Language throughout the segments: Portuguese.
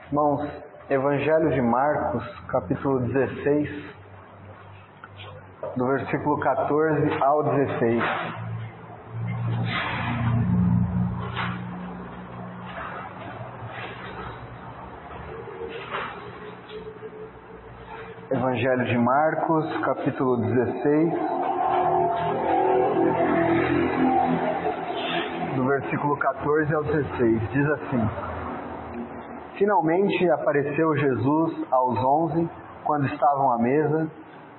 Irmãos, Evangelho de Marcos, capítulo 16, do versículo 14 ao 16. Evangelho de Marcos, capítulo 16, do versículo 14 ao 16, diz assim: Finalmente apareceu Jesus aos 11, quando estavam à mesa,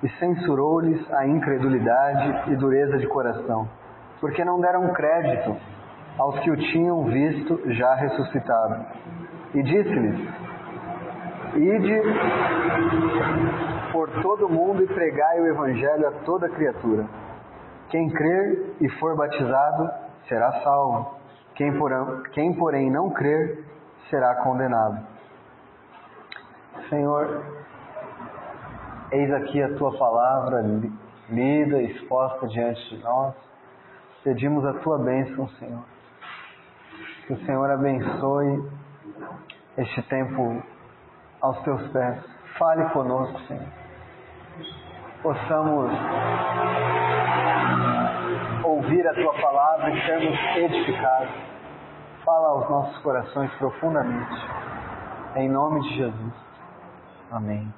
e censurou-lhes a incredulidade e dureza de coração, porque não deram crédito aos que o tinham visto já ressuscitado. E disse-lhes: Ide por todo o mundo e pregai o Evangelho a toda criatura. Quem crer e for batizado será salvo. Quem porém não crer será condenado. Senhor, eis aqui a Tua palavra lida, exposta diante de nós. Pedimos a Tua bênção, Senhor. Que o Senhor abençoe este tempo aos Teus pés. Fale conosco, Senhor. Possamos ouvir a Tua palavra e sermos edificados. Fala aos nossos corações profundamente. Em nome de Jesus. Amém.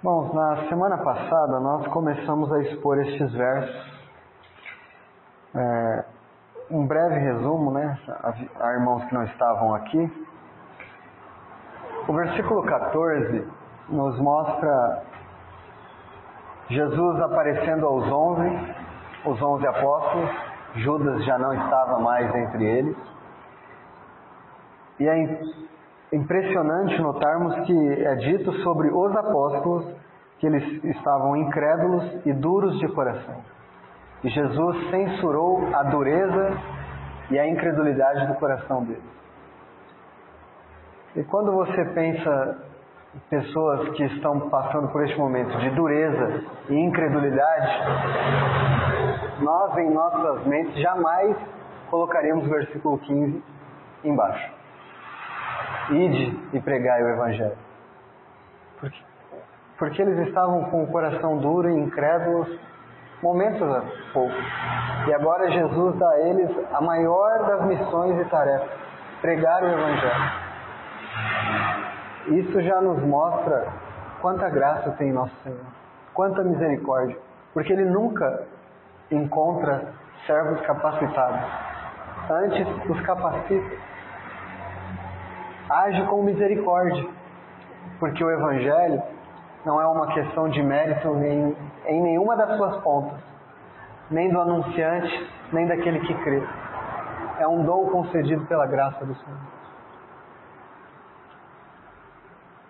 Bom, na semana passada nós começamos a expor estes versos. Um breve resumo, né? A irmãos que não estavam aqui. O versículo 14 nos mostra Jesus aparecendo aos 11 apóstolos. Judas já não estava mais entre eles. E é impressionante notarmos que é dito sobre os apóstolos que eles estavam incrédulos e duros de coração. E Jesus censurou a dureza e a incredulidade do coração deles. E quando você pensa em pessoas que estão passando por este momento de dureza e incredulidade, nós em nossas mentes jamais colocaríamos o versículo 15 embaixo. Ide e pregai o Evangelho. Porque eles estavam com o coração duro e incrédulos momentos a pouco. E agora Jesus dá a eles a maior das missões e tarefas: pregar o Evangelho. Isso já nos mostra quanta graça tem nosso Senhor, quanta misericórdia, porque Ele nunca encontra servos capacitados, antes os capacita. Age com misericórdia, porque o Evangelho não é uma questão de mérito em nenhuma das suas pontas, nem do anunciante, nem daquele que crê. É um dom concedido pela graça do Senhor.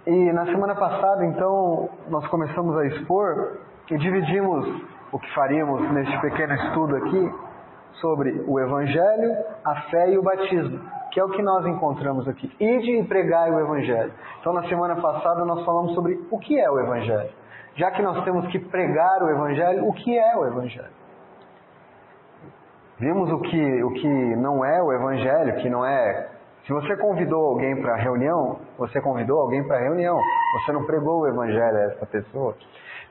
E na semana passada, então, nós começamos a expor e dividimos o que faríamos neste pequeno estudo aqui sobre o Evangelho, a fé e o batismo, que é o que nós encontramos aqui. Ide e pregai o Evangelho. Então, na semana passada, nós falamos sobre o que é o Evangelho. Já que nós temos que pregar o Evangelho, o que é o Evangelho? Vimos o que não é o Evangelho, que não é... Se você convidou alguém para a reunião, você convidou alguém para a reunião. Você não pregou o Evangelho a essa pessoa.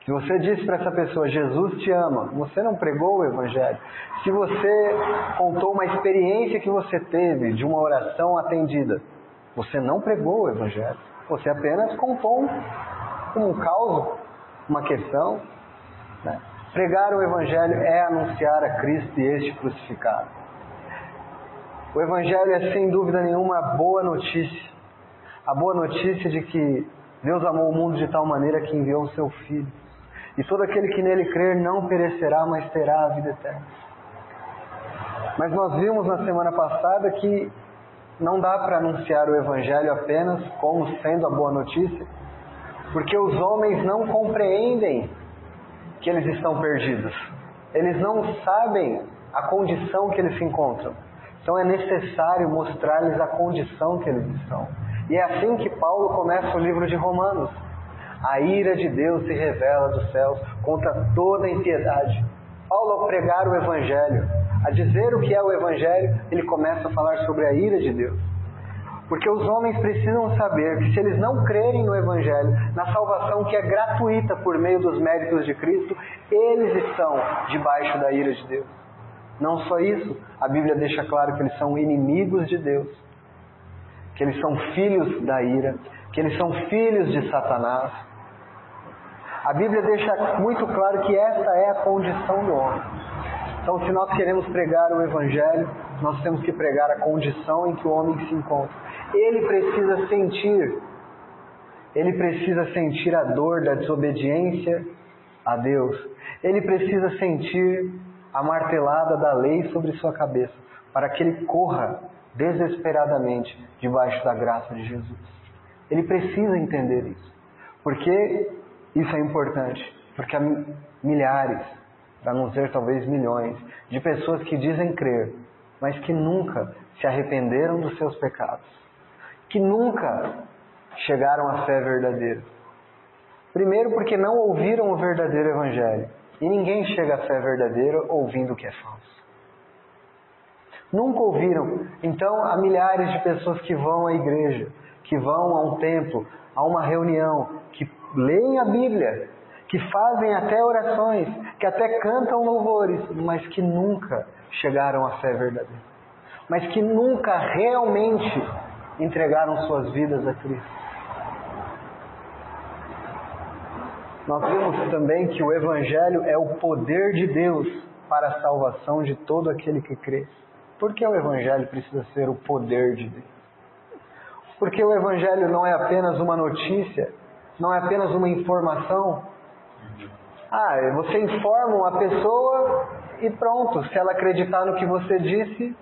Se você disse para essa pessoa, Jesus te ama, você não pregou o Evangelho. Se você contou uma experiência que você teve de uma oração atendida, você não pregou o Evangelho. Você apenas contou um caos, uma questão. Né? Pregar o Evangelho é anunciar a Cristo e este crucificado. O Evangelho é, sem dúvida nenhuma, a boa notícia. A boa notícia de que Deus amou o mundo de tal maneira que enviou o seu Filho. E todo aquele que nele crer não perecerá, mas terá a vida eterna. Mas nós vimos na semana passada que não dá para anunciar o Evangelho apenas como sendo a boa notícia, porque os homens não compreendem que eles estão perdidos. Eles não sabem a condição que eles se encontram. Então é necessário mostrar-lhes a condição que eles estão. E é assim que Paulo começa o livro de Romanos. A ira de Deus se revela dos céus contra toda impiedade. Paulo, ao pregar o Evangelho, a dizer o que é o Evangelho, ele começa a falar sobre a ira de Deus. Porque os homens precisam saber que se eles não crerem no Evangelho, na salvação que é gratuita por meio dos méritos de Cristo, eles estão debaixo da ira de Deus. Não só isso, a Bíblia deixa claro que eles são inimigos de Deus, que eles são filhos da ira, que eles são filhos de Satanás. A Bíblia deixa muito claro que essa é a condição do homem. Então, se nós queremos pregar o Evangelho, nós temos que pregar a condição em que o homem se encontra. Ele precisa sentir a dor da desobediência a Deus. Ele precisa sentir a martelada da lei sobre sua cabeça, para que ele corra desesperadamente debaixo da graça de Jesus. Ele precisa entender isso. Porque isso é importante. Porque há milhares, para não dizer talvez milhões, de pessoas que dizem crer, mas que nunca se arrependeram dos seus pecados, que nunca chegaram à fé verdadeira. Primeiro porque não ouviram o verdadeiro Evangelho, e ninguém chega à fé verdadeira ouvindo o que é falso. Nunca ouviram. Então há milhares de pessoas que vão à igreja, que vão a um templo, a uma reunião, que leem a Bíblia, que fazem até orações, que até cantam louvores, mas que nunca chegaram à fé verdadeira. Mas que nunca realmente entregaram suas vidas a Cristo. Nós vimos também que o Evangelho é o poder de Deus para a salvação de todo aquele que crê. Por que o Evangelho precisa ser o poder de Deus? Porque o Evangelho não é apenas uma notícia, não é apenas uma informação. Você informa uma pessoa e pronto, se ela acreditar no que você disse,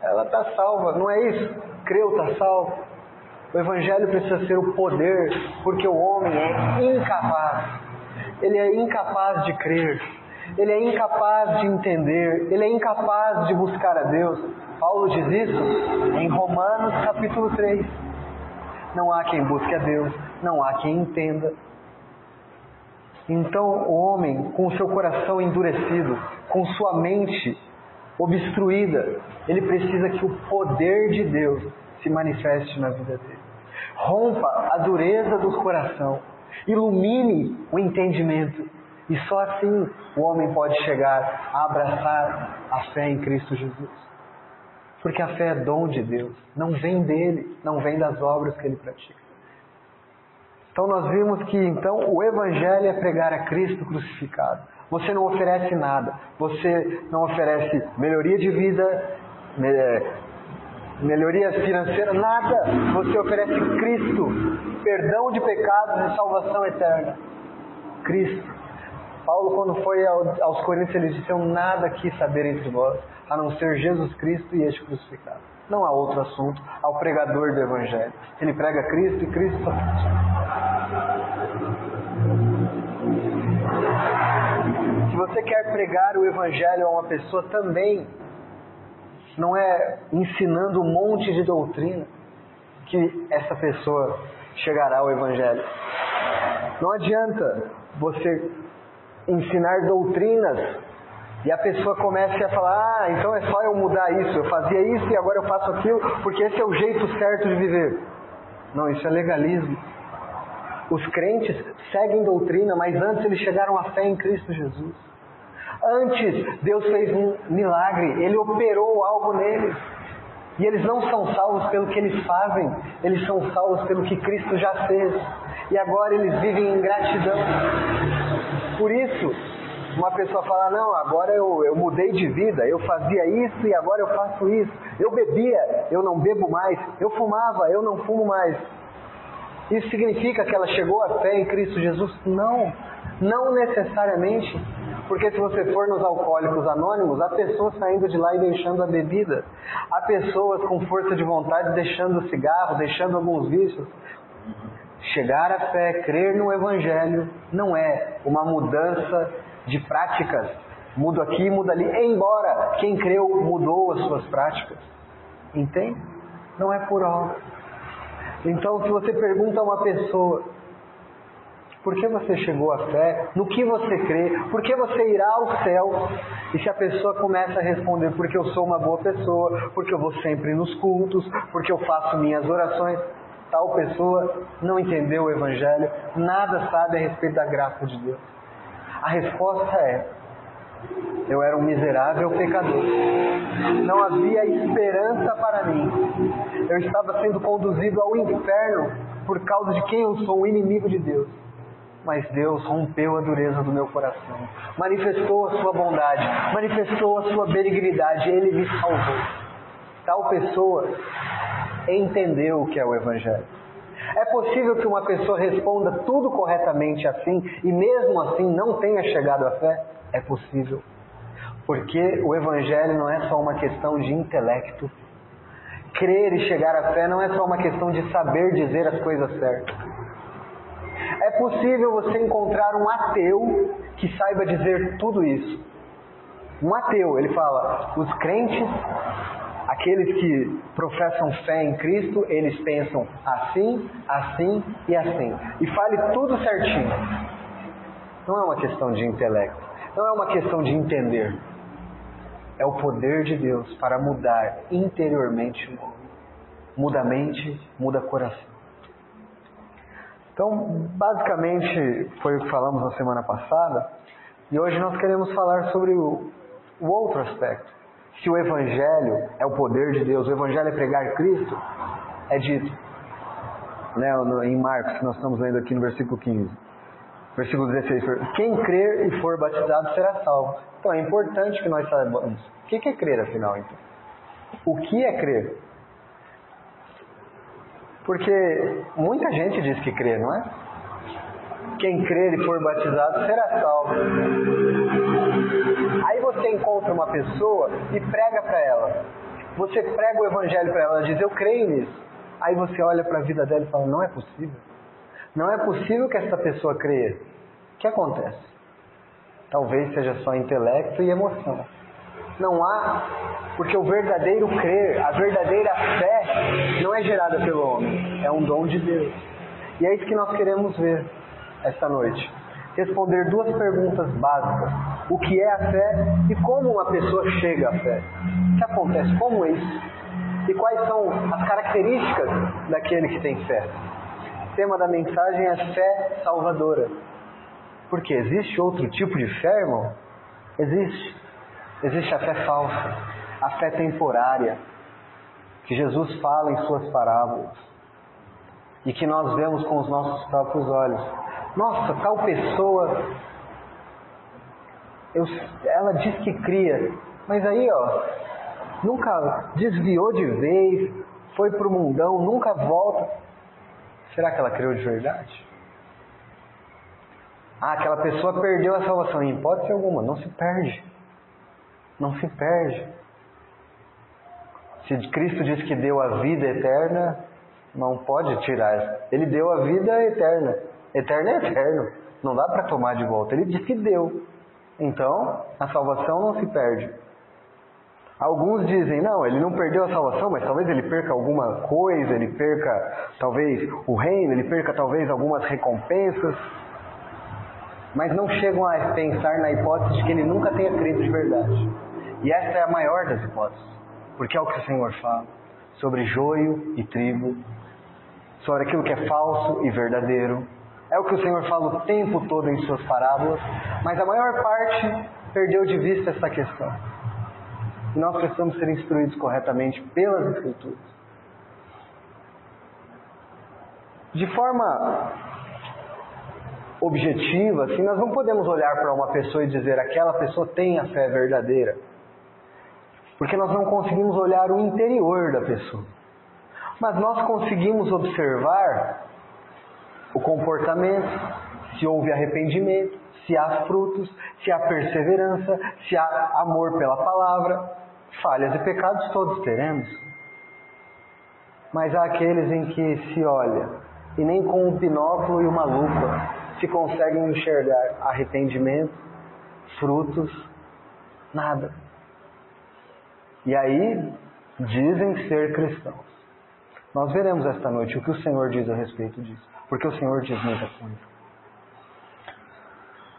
ela está salva. Não é isso? Creu, está salvo. O Evangelho precisa ser o poder, porque o homem é incapaz. Ele é incapaz de crer. Ele é incapaz de entender. Ele é incapaz de buscar a Deus. Paulo diz isso em Romanos capítulo 3. Não há quem busque a Deus. Não há quem entenda. Então o homem, com o seu coração endurecido, com sua mente obstruída, ele precisa que o poder de Deus se manifeste na vida dele. Rompa a dureza do coração, ilumine o entendimento, e só assim o homem pode chegar a abraçar a fé em Cristo Jesus. Porque a fé é dom de Deus, não vem dele, não vem das obras que ele pratica. Então nós vimos que o Evangelho é pregar a Cristo crucificado. Você não oferece nada, você não oferece melhoria de vida, melhoria financeira, nada. Você oferece Cristo, perdão de pecados e salvação eterna. Cristo. Paulo, quando foi aos Coríntios, ele disse: nada quis saber entre vós, a não ser Jesus Cristo e este crucificado. Não há outro assunto ao pregador do Evangelho. Ele prega Cristo e Cristo só. Se você quer pregar o Evangelho a uma pessoa também, não é ensinando um monte de doutrina que essa pessoa chegará ao Evangelho. Não adianta você ensinar doutrinas e a pessoa comece a falar: então é só eu mudar isso, eu fazia isso e agora eu faço aquilo, porque esse é o jeito certo de viver. Não, isso é legalismo. Os crentes seguem doutrina, mas antes eles chegaram à fé em Cristo Jesus. Antes, Deus fez um milagre, Ele operou algo neles. E eles não são salvos pelo que eles fazem, eles são salvos pelo que Cristo já fez. E agora eles vivem em gratidão. Por isso, uma pessoa fala: não, agora eu mudei de vida, eu fazia isso e agora eu faço isso. Eu bebia, eu não bebo mais. Eu fumava, eu não fumo mais. Isso significa que ela chegou à fé em Cristo Jesus? Não, não necessariamente. Porque se você for nos Alcoólicos Anônimos, há pessoas saindo de lá e deixando a bebida. Há pessoas com força de vontade deixando o cigarro, deixando alguns vícios. Chegar à fé, crer no Evangelho, não é uma mudança de práticas. Mudo aqui, muda ali. Embora quem creu mudou as suas práticas. Entende? Não é por obra. Então, se você pergunta a uma pessoa: Por que você chegou à fé? No que você crê? Por que você irá ao céu? E se a pessoa começa a responder, porque eu sou uma boa pessoa, porque eu vou sempre nos cultos, porque eu faço minhas orações, tal pessoa não entendeu o Evangelho, nada sabe a respeito da graça de Deus. A resposta é: eu era um miserável pecador. Não havia esperança para mim. Eu estava sendo conduzido ao inferno por causa de quem eu sou, um inimigo de Deus. Mas Deus rompeu a dureza do meu coração, manifestou a sua bondade, manifestou a sua benignidade, Ele me salvou. Tal pessoa entendeu o que é o Evangelho. É possível que uma pessoa responda tudo corretamente assim e mesmo assim não tenha chegado à fé? É possível. Porque o Evangelho não é só uma questão de intelecto. Crer e chegar à fé não é só uma questão de saber dizer as coisas certas. É possível você encontrar um ateu que saiba dizer tudo isso. Um ateu, ele fala, os crentes, aqueles que professam fé em Cristo, eles pensam assim, assim e assim. E fale tudo certinho. Não é uma questão de intelecto. Não é uma questão de entender. É o poder de Deus para mudar interiormente o homem. Muda a mente, muda o coração. Então, basicamente, foi o que falamos na semana passada. E hoje nós queremos falar sobre o outro aspecto. Se o Evangelho é o poder de Deus, o Evangelho é pregar Cristo, é dito, né, em Marcos, que nós estamos lendo aqui no versículo 15. Versículo 16. Quem crer e for batizado será salvo. Então é importante que nós saibamos. O que é crer, afinal, então? O que é crer? Porque muita gente diz que crê, não é? Quem crer e for batizado será salvo. Aí você encontra uma pessoa e prega para ela. Você prega o Evangelho para ela, ela diz, eu creio nisso. Aí você olha para a vida dela e fala, não é possível. Não é possível que essa pessoa creia. O que acontece? Talvez seja só intelecto e emoção. Não há, porque o verdadeiro crer, a verdadeira fé, não é gerada pelo homem, é um dom de Deus. E é isso que nós queremos ver esta noite. Responder duas perguntas básicas. O que é a fé e como uma pessoa chega à fé. O que acontece? Como é isso? E quais são as características daquele que tem fé? O tema da mensagem é fé salvadora. Porque existe outro tipo de fé, irmão? Existe. Existe a fé falsa, a fé temporária, que Jesus fala em suas parábolas e que nós vemos com os nossos próprios olhos. Nossa, tal pessoa, ela diz que cria, mas aí nunca desviou de vez, foi para o mundão, nunca volta. Será que ela creu de verdade? Aquela pessoa perdeu a salvação. Em hipótese alguma, não se perde. Não se perde. Se Cristo diz que deu a vida eterna, não pode tirar. Ele deu a vida eterna. Eterno é eterno. Não dá para tomar de volta. Ele diz que deu. Então, a salvação não se perde. Alguns dizem, não, ele não perdeu a salvação, mas talvez ele perca alguma coisa, ele perca talvez o reino, ele perca talvez algumas recompensas. Mas não chegam a pensar na hipótese de que ele nunca tenha crido de verdade. E esta é a maior das hipóteses, porque é o que o Senhor fala sobre joio e trigo, sobre aquilo que é falso e verdadeiro. É o que o Senhor fala o tempo todo em suas parábolas, mas a maior parte perdeu de vista essa questão. E nós precisamos ser instruídos corretamente pelas Escrituras. De forma objetiva, assim, nós não podemos olhar para uma pessoa e dizer aquela pessoa tem a fé verdadeira. Porque nós não conseguimos olhar o interior da pessoa. Mas nós conseguimos observar o comportamento, se houve arrependimento, se há frutos, se há perseverança, se há amor pela palavra. Falhas e pecados todos teremos. Mas há aqueles em que se olha e nem com um binóculo e uma lupa se conseguem enxergar arrependimento, frutos, nada. E aí dizem ser cristãos. Nós veremos esta noite o que o Senhor diz a respeito disso, porque o Senhor diz muita coisa.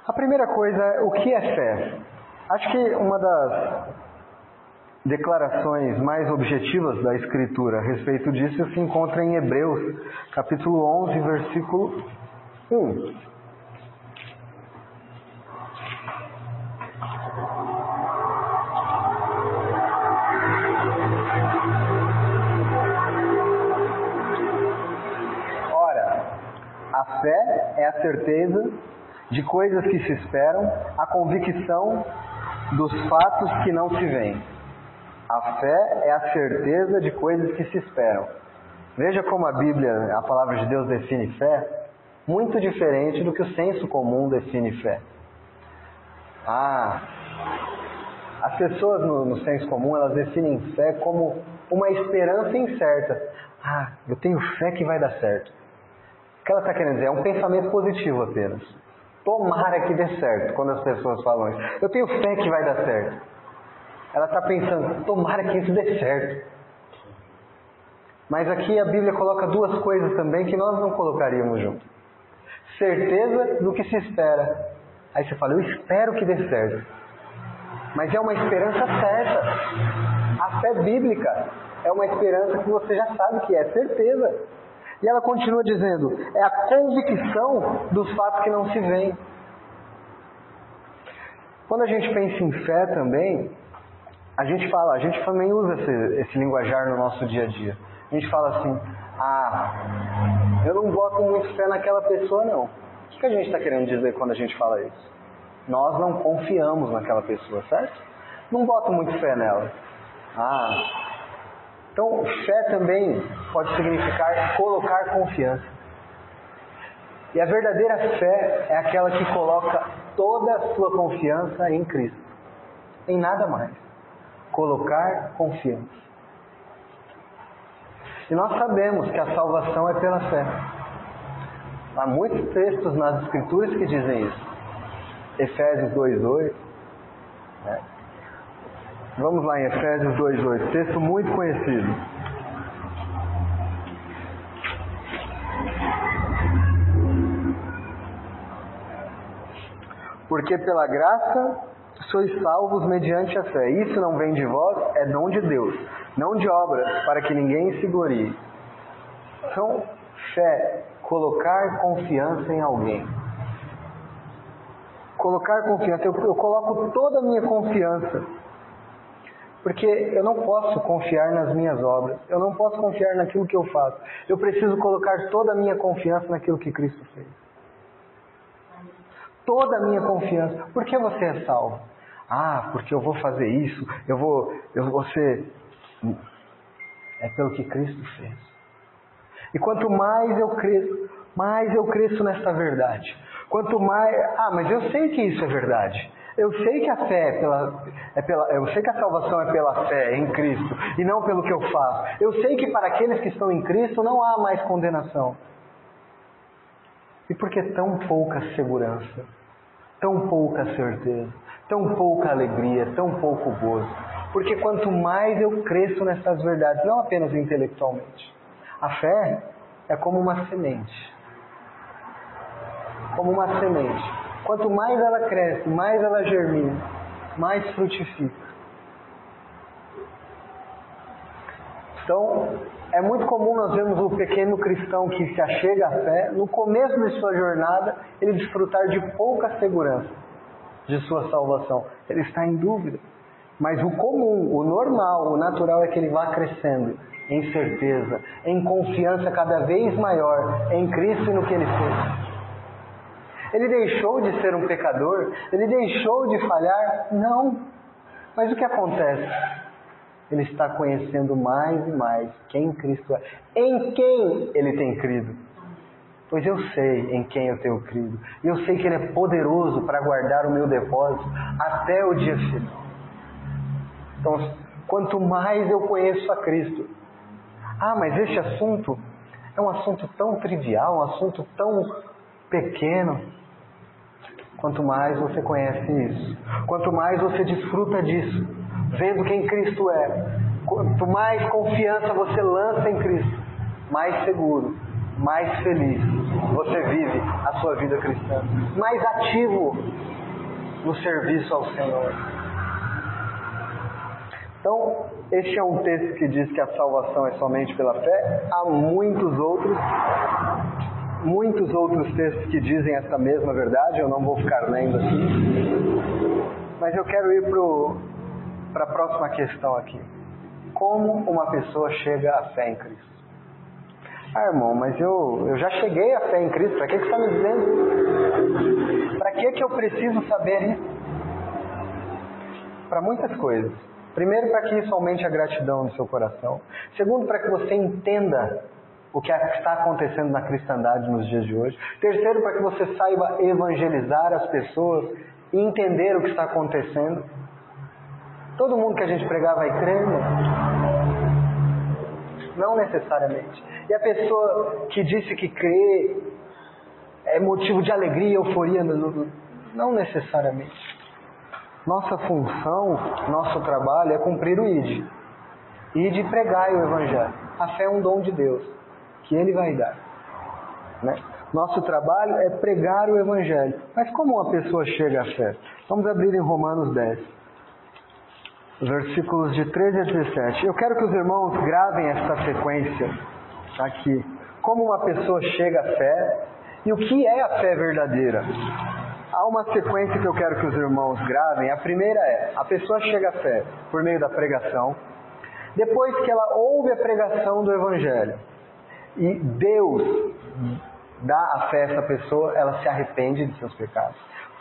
A primeira coisa é o que é fé? Acho que uma das declarações mais objetivas da Escritura a respeito disso se encontra em Hebreus, capítulo 11, versículo 1. Ora, a fé é a certeza de coisas que se esperam, a convicção dos fatos que não se veem. A fé é a certeza de coisas que se esperam. Veja como a Bíblia, a palavra de Deus define fé, muito diferente do que o senso comum define fé. As pessoas no senso comum, elas definem fé como uma esperança incerta. Eu tenho fé que vai dar certo. O que ela está querendo dizer? É um pensamento positivo apenas. Tomara que dê certo, quando as pessoas falam isso. Eu tenho fé que vai dar certo. Ela está pensando, tomara que isso dê certo. Mas aqui a Bíblia coloca duas coisas também que nós não colocaríamos junto. Certeza do que se espera. Aí você fala, eu espero que dê certo. Mas é uma esperança certa. A fé bíblica é uma esperança que você já sabe que é certeza. E ela continua dizendo, é a convicção dos fatos que não se veem. Quando a gente pensa em fé também, a gente também usa esse linguajar no nosso dia a dia. A gente fala assim, eu não boto muito fé naquela pessoa não. O que a gente está querendo dizer quando a gente fala isso? Nós não confiamos naquela pessoa, certo? Não boto muito fé nela. Então, fé também pode significar colocar confiança. E a verdadeira fé é aquela que coloca toda a sua confiança em Cristo. Em nada mais. Colocar confiança. E nós sabemos que a salvação é pela fé. Há muitos textos nas Escrituras que dizem isso. Efésios 2:8. Vamos lá em Efésios 2:8, texto muito conhecido. Porque pela graça sois salvos mediante a fé. Isso não vem de vós, é dom de Deus, não de obras, para que ninguém se glorie. Então, fé, colocar confiança em alguém. Colocar confiança, eu coloco toda a minha confiança. Porque eu não posso confiar nas minhas obras, eu não posso confiar naquilo que eu faço. Eu preciso colocar toda a minha confiança naquilo que Cristo fez. Toda a minha confiança. Por que você é salvo? Porque eu vou fazer isso, eu vou ser... É pelo que Cristo fez. E quanto mais eu cresço nessa verdade. Quanto mais... mas eu sei que isso é verdade. Eu sei que a fé eu sei que a salvação é pela fé em Cristo e não pelo que eu faço. Eu sei que para aqueles que estão em Cristo não há mais condenação. E por que tão pouca segurança, tão pouca certeza, tão pouca alegria, tão pouco gozo? Porque quanto mais eu cresço nessas verdades, não apenas intelectualmente, a fé é como uma semente. Como uma semente. Quanto mais ela cresce, mais ela germina, mais frutifica. Então, é muito comum nós vermos o pequeno cristão que se achega à fé, no começo de sua jornada, ele desfrutar de pouca segurança de sua salvação. Ele está em dúvida. Mas o comum, o normal, o natural é que ele vá crescendo em certeza, em confiança cada vez maior em Cristo e no que Ele fez. Ele deixou de ser um pecador? Ele deixou de falhar? Não. Mas o que acontece? Ele está conhecendo mais e mais quem Cristo é. Em quem Ele tem crido. Pois eu sei em quem eu tenho crido. E eu sei que Ele é poderoso para guardar o meu depósito até o dia final. Então, quanto mais eu conheço a Cristo. Mas este assunto é um assunto tão trivial, um assunto tão pequeno. Quanto mais você conhece isso, quanto mais você desfruta disso, vendo quem Cristo é, quanto mais confiança você lança em Cristo, mais seguro, mais feliz você vive a sua vida cristã, mais ativo no serviço ao Senhor. Então, este é um texto que diz que a salvação é somente pela fé. Há muitos outros textos que dizem essa mesma verdade, eu não vou ficar lendo aqui. Mas eu quero ir para a próxima questão aqui. Como uma pessoa chega à fé em Cristo? Ah, irmão, mas eu já cheguei à fé em Cristo, para que você está me dizendo? Para que eu preciso saber isso? Para muitas coisas. Primeiro, para que isso aumente a gratidão no seu coração. Segundo, para que você entenda o que está acontecendo na cristandade nos dias de hoje. Terceiro, para que você saiba evangelizar as pessoas e entender o que está acontecendo. Todo mundo que a gente pregar vai crer, não necessariamente. E a pessoa que disse que crê é motivo de alegria e euforia, não necessariamente. Nossa função, nosso trabalho é cumprir o ID. ID e pregar o Evangelho. A fé é um dom de Deus, que Ele vai dar. Né? Nosso trabalho é pregar o Evangelho. Mas como uma pessoa chega à fé? Vamos abrir em Romanos 10. Versículos de 13 a 17. Eu quero que os irmãos gravem esta sequência aqui. Como uma pessoa chega à fé e o que é a fé verdadeira. Há uma sequência que eu quero que os irmãos gravem. A primeira é, a pessoa chega à fé por meio da pregação. Depois que ela ouve a pregação do Evangelho e Deus dá a fé a essa pessoa, ela se arrepende de seus pecados.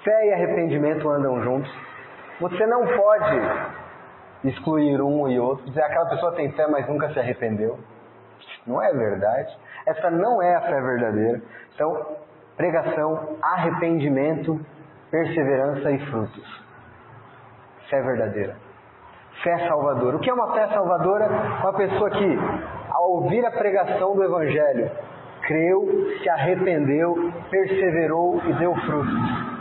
Fé e arrependimento andam juntos. Você não pode excluir um e outro, dizer aquela pessoa tem fé, mas nunca se arrependeu. Não é verdade. Essa não é a fé verdadeira. Então, pregação, arrependimento, perseverança e frutos. Fé verdadeira. Fé salvadora. O que é uma fé salvadora? Uma pessoa que, ao ouvir a pregação do Evangelho, creu, se arrependeu, perseverou e deu frutos.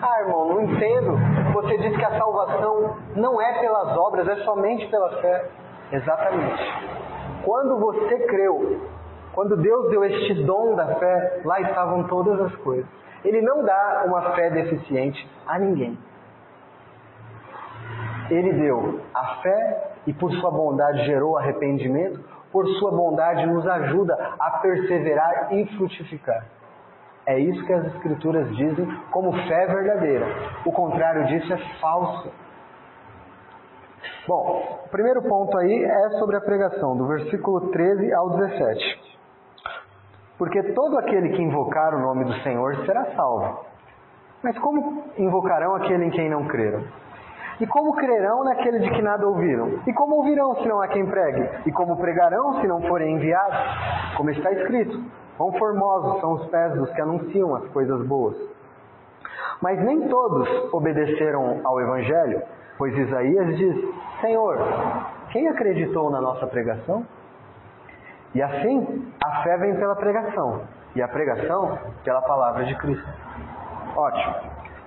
Ah, irmão, não entendo. Você diz que a salvação não é pelas obras, é somente pela fé. Exatamente. Quando você creu, quando Deus deu este dom da fé, lá estavam todas as coisas. Ele não dá uma fé deficiente a ninguém. Ele deu a fé e por sua bondade gerou arrependimento, por sua bondade nos ajuda a perseverar e frutificar. É isso que as Escrituras dizem como fé verdadeira. O contrário disso é falso. Bom, o primeiro ponto aí é sobre a pregação, do versículo 13 ao 17. Porque todo aquele que invocar o nome do Senhor será salvo. Mas como invocarão aquele em quem não creram? E como crerão naquele de que nada ouviram? E como ouvirão se não há quem pregue? E como pregarão se não forem enviados? Como está escrito, quão formosos são os pés dos que anunciam as coisas boas. Mas nem todos obedeceram ao Evangelho, pois Isaías diz, Senhor, quem acreditou na nossa pregação? E assim, a fé vem pela pregação, e a pregação pela palavra de Cristo. Ótimo.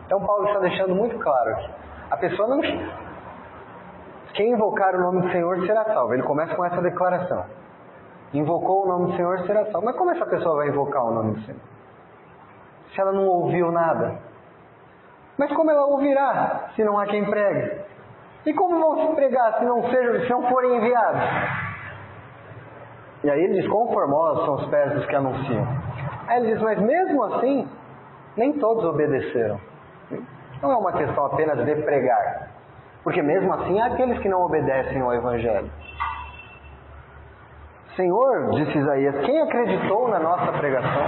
Então Paulo está deixando muito claro aqui. A pessoa não... Quem invocar o nome do Senhor será salvo. Ele começa com essa declaração. Invocou o nome do Senhor será salvo. Mas como essa pessoa vai invocar o nome do Senhor? Se ela não ouviu nada. Mas como ela ouvirá se não há quem pregue? E como vão se pregar se não forem enviados? E aí ele diz, quão formosos são os pés dos que anunciam. Aí ele diz, mas mesmo assim, nem todos obedeceram. Não é uma questão apenas de pregar. Porque mesmo assim há aqueles que não obedecem ao Evangelho. Senhor, disse Isaías, quem acreditou na nossa pregação?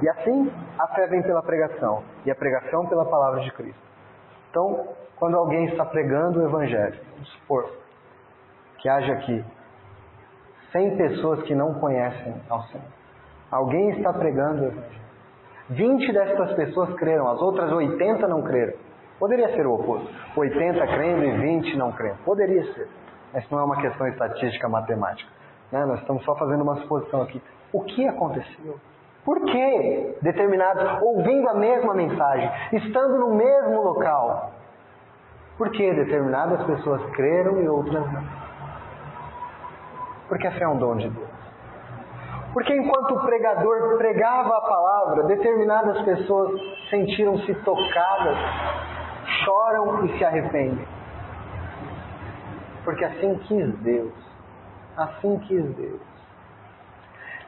E assim, a fé vem pela pregação. E a pregação pela palavra de Cristo. Então, quando alguém está pregando o Evangelho, vamos supor que haja aqui 100 pessoas que não conhecem ao Senhor. Alguém está pregando o Evangelho. 20 dessas pessoas creram, as outras 80 não creram. Poderia ser o oposto. 80 crendo e 20 não crendo. Poderia ser. Mas não é uma questão estatística matemática. Né? Nós estamos só fazendo uma suposição aqui. O que aconteceu? Por que determinados, ouvindo a mesma mensagem, estando no mesmo local, por que determinadas pessoas creram e outras não? Porque a fé é um dom de Deus. Porque enquanto o pregador pregava a palavra, determinadas pessoas sentiram-se tocadas, choram e se arrependem. Porque assim quis Deus. Assim quis Deus.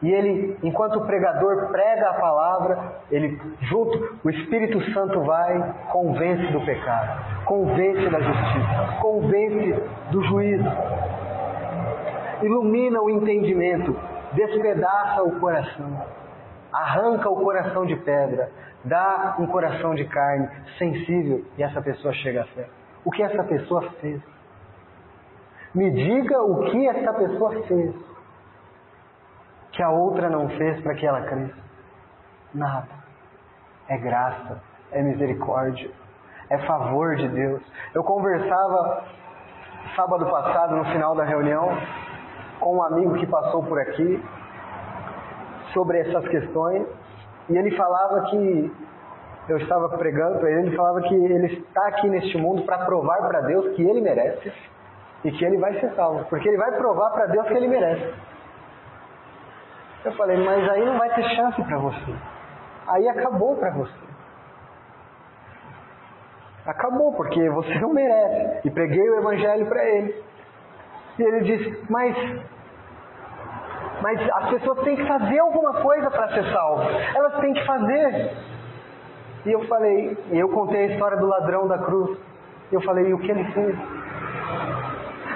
E ele, enquanto o pregador prega a palavra, ele junto, o Espírito Santo vai, convence do pecado, convence da justiça, convence do juízo, ilumina o entendimento, despedaça o coração, arranca o coração de pedra, dá um coração de carne, sensível, e essa pessoa chega à fé. O que essa pessoa fez? Me diga o que essa pessoa fez que a outra não fez para que ela cresça. Nada. É graça, é misericórdia, é favor de Deus. Eu conversava sábado passado, no final da reunião, com um amigo que passou por aqui, sobre essas questões, e ele falava que, eu estava pregando para ele falava que ele está aqui neste mundo para provar para Deus que ele merece, e que ele vai ser salvo, porque ele vai provar para Deus que ele merece. Eu falei, mas aí não vai ter chance para você. Aí acabou para você. Acabou, porque você não merece. E preguei o Evangelho para ele. E ele disse, mas as pessoas têm que fazer alguma coisa para ser salvo. Elas têm que fazer. E eu falei, e eu contei a história do ladrão da cruz. E eu falei, e o que ele fez?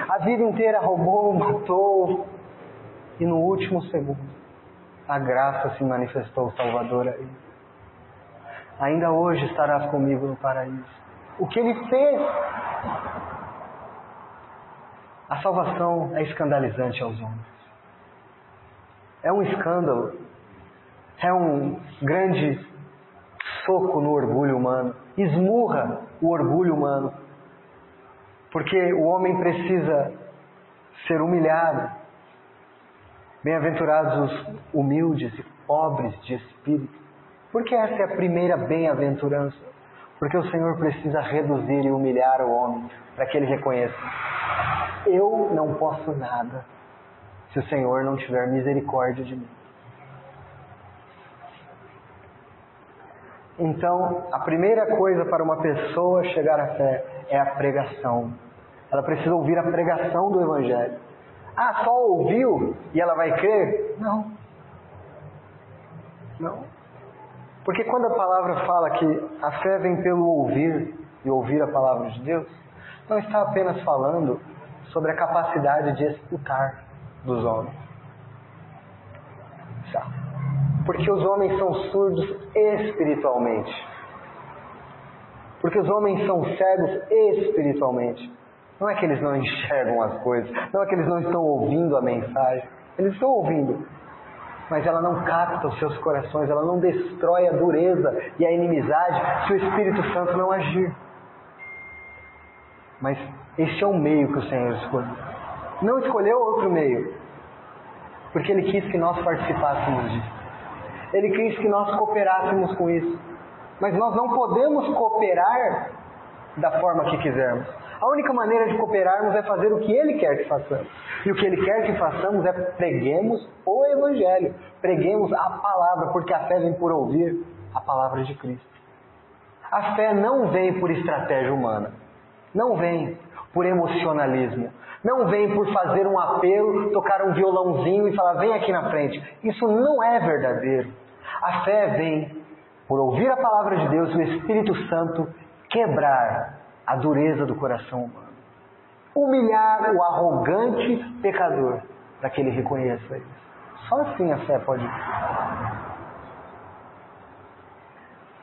A vida inteira roubou, matou. E no último segundo, a graça se manifestou salvadora a ele. Ainda hoje estarás comigo no paraíso. O que ele fez? A salvação é escandalizante aos homens. É um escândalo. É um grande soco no orgulho humano. Esmurra o orgulho humano. Porque o homem precisa ser humilhado. Bem-aventurados os humildes e pobres de espírito. Porque essa é a primeira bem-aventurança. Porque o Senhor precisa reduzir e humilhar o homem para que ele reconheça: eu não posso nada se o Senhor não tiver misericórdia de mim. Então, a primeira coisa para uma pessoa chegar à fé é a pregação. Ela precisa ouvir a pregação do Evangelho. Ah, só ouviu e ela vai crer? Não. Não. Porque quando a palavra fala que a fé vem pelo ouvir e ouvir a palavra de Deus, não está apenas falando sobre a capacidade de escutar dos homens. Porque os homens são surdos espiritualmente. Porque os homens são cegos espiritualmente. Não é que eles não enxergam as coisas, não é que eles não estão ouvindo a mensagem. Eles estão ouvindo, mas ela não capta os seus corações, ela não destrói a dureza e a inimizade se o Espírito Santo não agir. Mas este é o meio que o Senhor escolheu. Não escolheu outro meio, porque Ele quis que nós participássemos disso. Ele quis que nós cooperássemos com isso. Mas nós não podemos cooperar da forma que quisermos. A única maneira de cooperarmos é fazer o que Ele quer que façamos. E o que Ele quer que façamos é preguemos o Evangelho. Preguemos a palavra, porque a fé vem por ouvir a palavra de Cristo. A fé não vem por estratégia humana. Não vem por emocionalismo. Não vem por fazer um apelo, tocar um violãozinho e falar, vem aqui na frente. Isso não é verdadeiro. A fé vem por ouvir a palavra de Deus e o Espírito Santo quebrar a dureza do coração humano. Humilhar o arrogante pecador para que ele reconheça isso. Só assim a fé pode.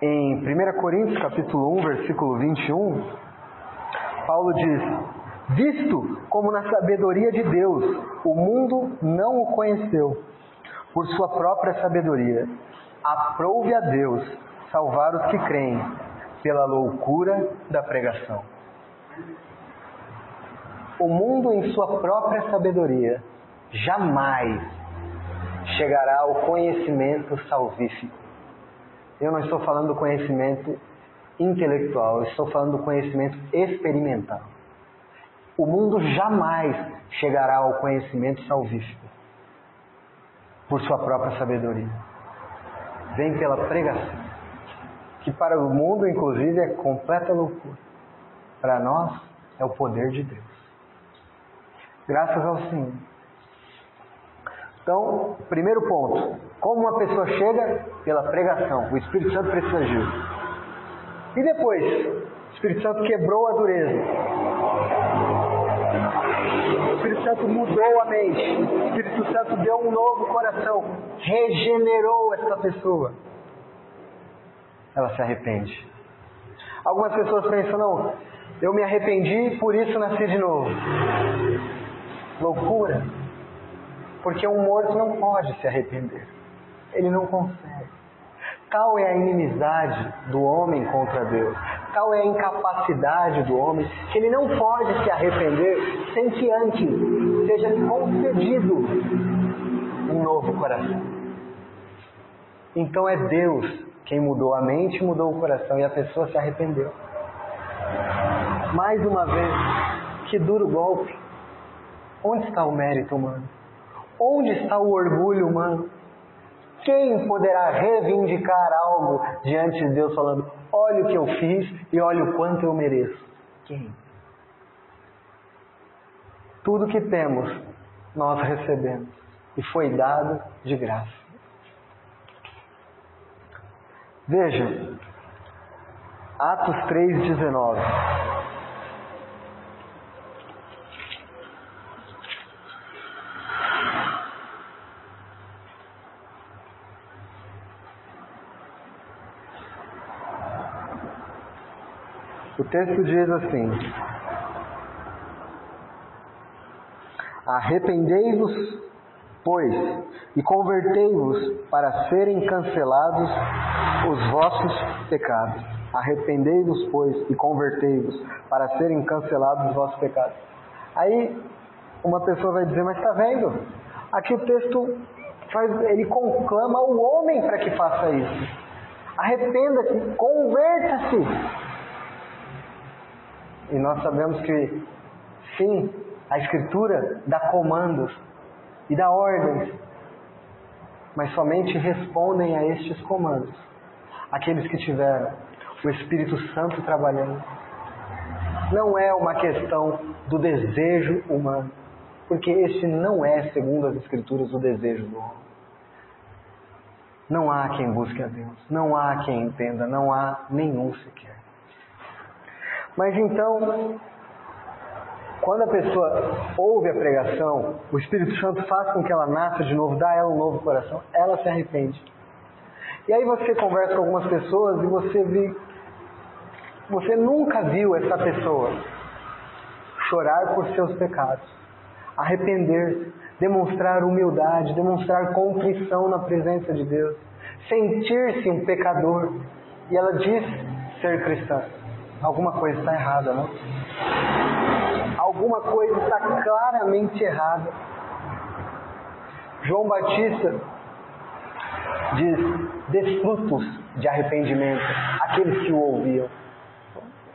Em 1 Coríntios capítulo 1, versículo 21, Paulo diz: visto como na sabedoria de Deus o mundo não o conheceu, por sua própria sabedoria, aprouve a Deus salvar os que creem, pela loucura da pregação. O mundo em sua própria sabedoria jamais chegará ao conhecimento salvífico. Eu não estou falando do conhecimento intelectual, eu estou falando do conhecimento experimental. O mundo jamais chegará ao conhecimento salvífico. por sua própria sabedoria. Vem pela pregação, que para o mundo, inclusive, é completa loucura. Para nós, é o poder de Deus. Graças ao Senhor. Então, primeiro ponto. Como uma pessoa chega? Pela pregação. O Espírito Santo precisa agir. E depois? O Espírito Santo quebrou a dureza. O Espírito Santo mudou a mente. O Espírito Santo deu um novo coração. Regenerou essa pessoa. Ela se arrepende. Algumas pessoas pensam, não, eu me arrependi, por isso nasci de novo. Loucura. Porque um morto não pode se arrepender. Ele não consegue. Tal é a inimizade do homem contra Deus. Tal é a incapacidade do homem, que ele não pode se arrepender sem que antes seja concedido um novo coração. Então é Deus quem mudou a mente, mudou o coração, e a pessoa se arrependeu. Mais uma vez, que duro golpe. Onde está o mérito humano? Onde está o orgulho humano? Quem poderá reivindicar algo diante de Deus falando, olha o que eu fiz e olha o quanto eu mereço? Quem? Tudo que temos, nós recebemos. E foi dado de graça. Veja, Atos 3,19. O texto diz assim: arrependei-vos, pois, e convertei-vos para serem cancelados os vossos pecados. Arrependei-vos, pois, e convertei-vos para serem cancelados os vossos pecados. Aí uma pessoa vai dizer, mas está vendo? Aqui o texto ele conclama o homem para que faça isso. Arrependa-se, converta-se. E nós sabemos que, sim, a Escritura dá comandos e dá ordens, mas somente respondem a estes comandos aqueles que tiveram o Espírito Santo trabalhando. Não é uma questão do desejo humano, porque este não é, segundo as Escrituras, o desejo do homem. Não há quem busque a Deus, não há quem entenda, não há nenhum sequer. Mas então, quando a pessoa ouve a pregação, o Espírito Santo faz com que ela nasça de novo, dá a ela um novo coração, ela se arrepende. E aí você conversa com algumas pessoas e você nunca viu essa pessoa chorar por seus pecados, arrepender-se, demonstrar humildade, demonstrar contrição na presença de Deus, sentir-se um pecador. E ela diz ser cristã. Alguma coisa está errada, não? Alguma coisa está claramente errada. João Batista diz, dê frutos de arrependimento àqueles que o ouviam.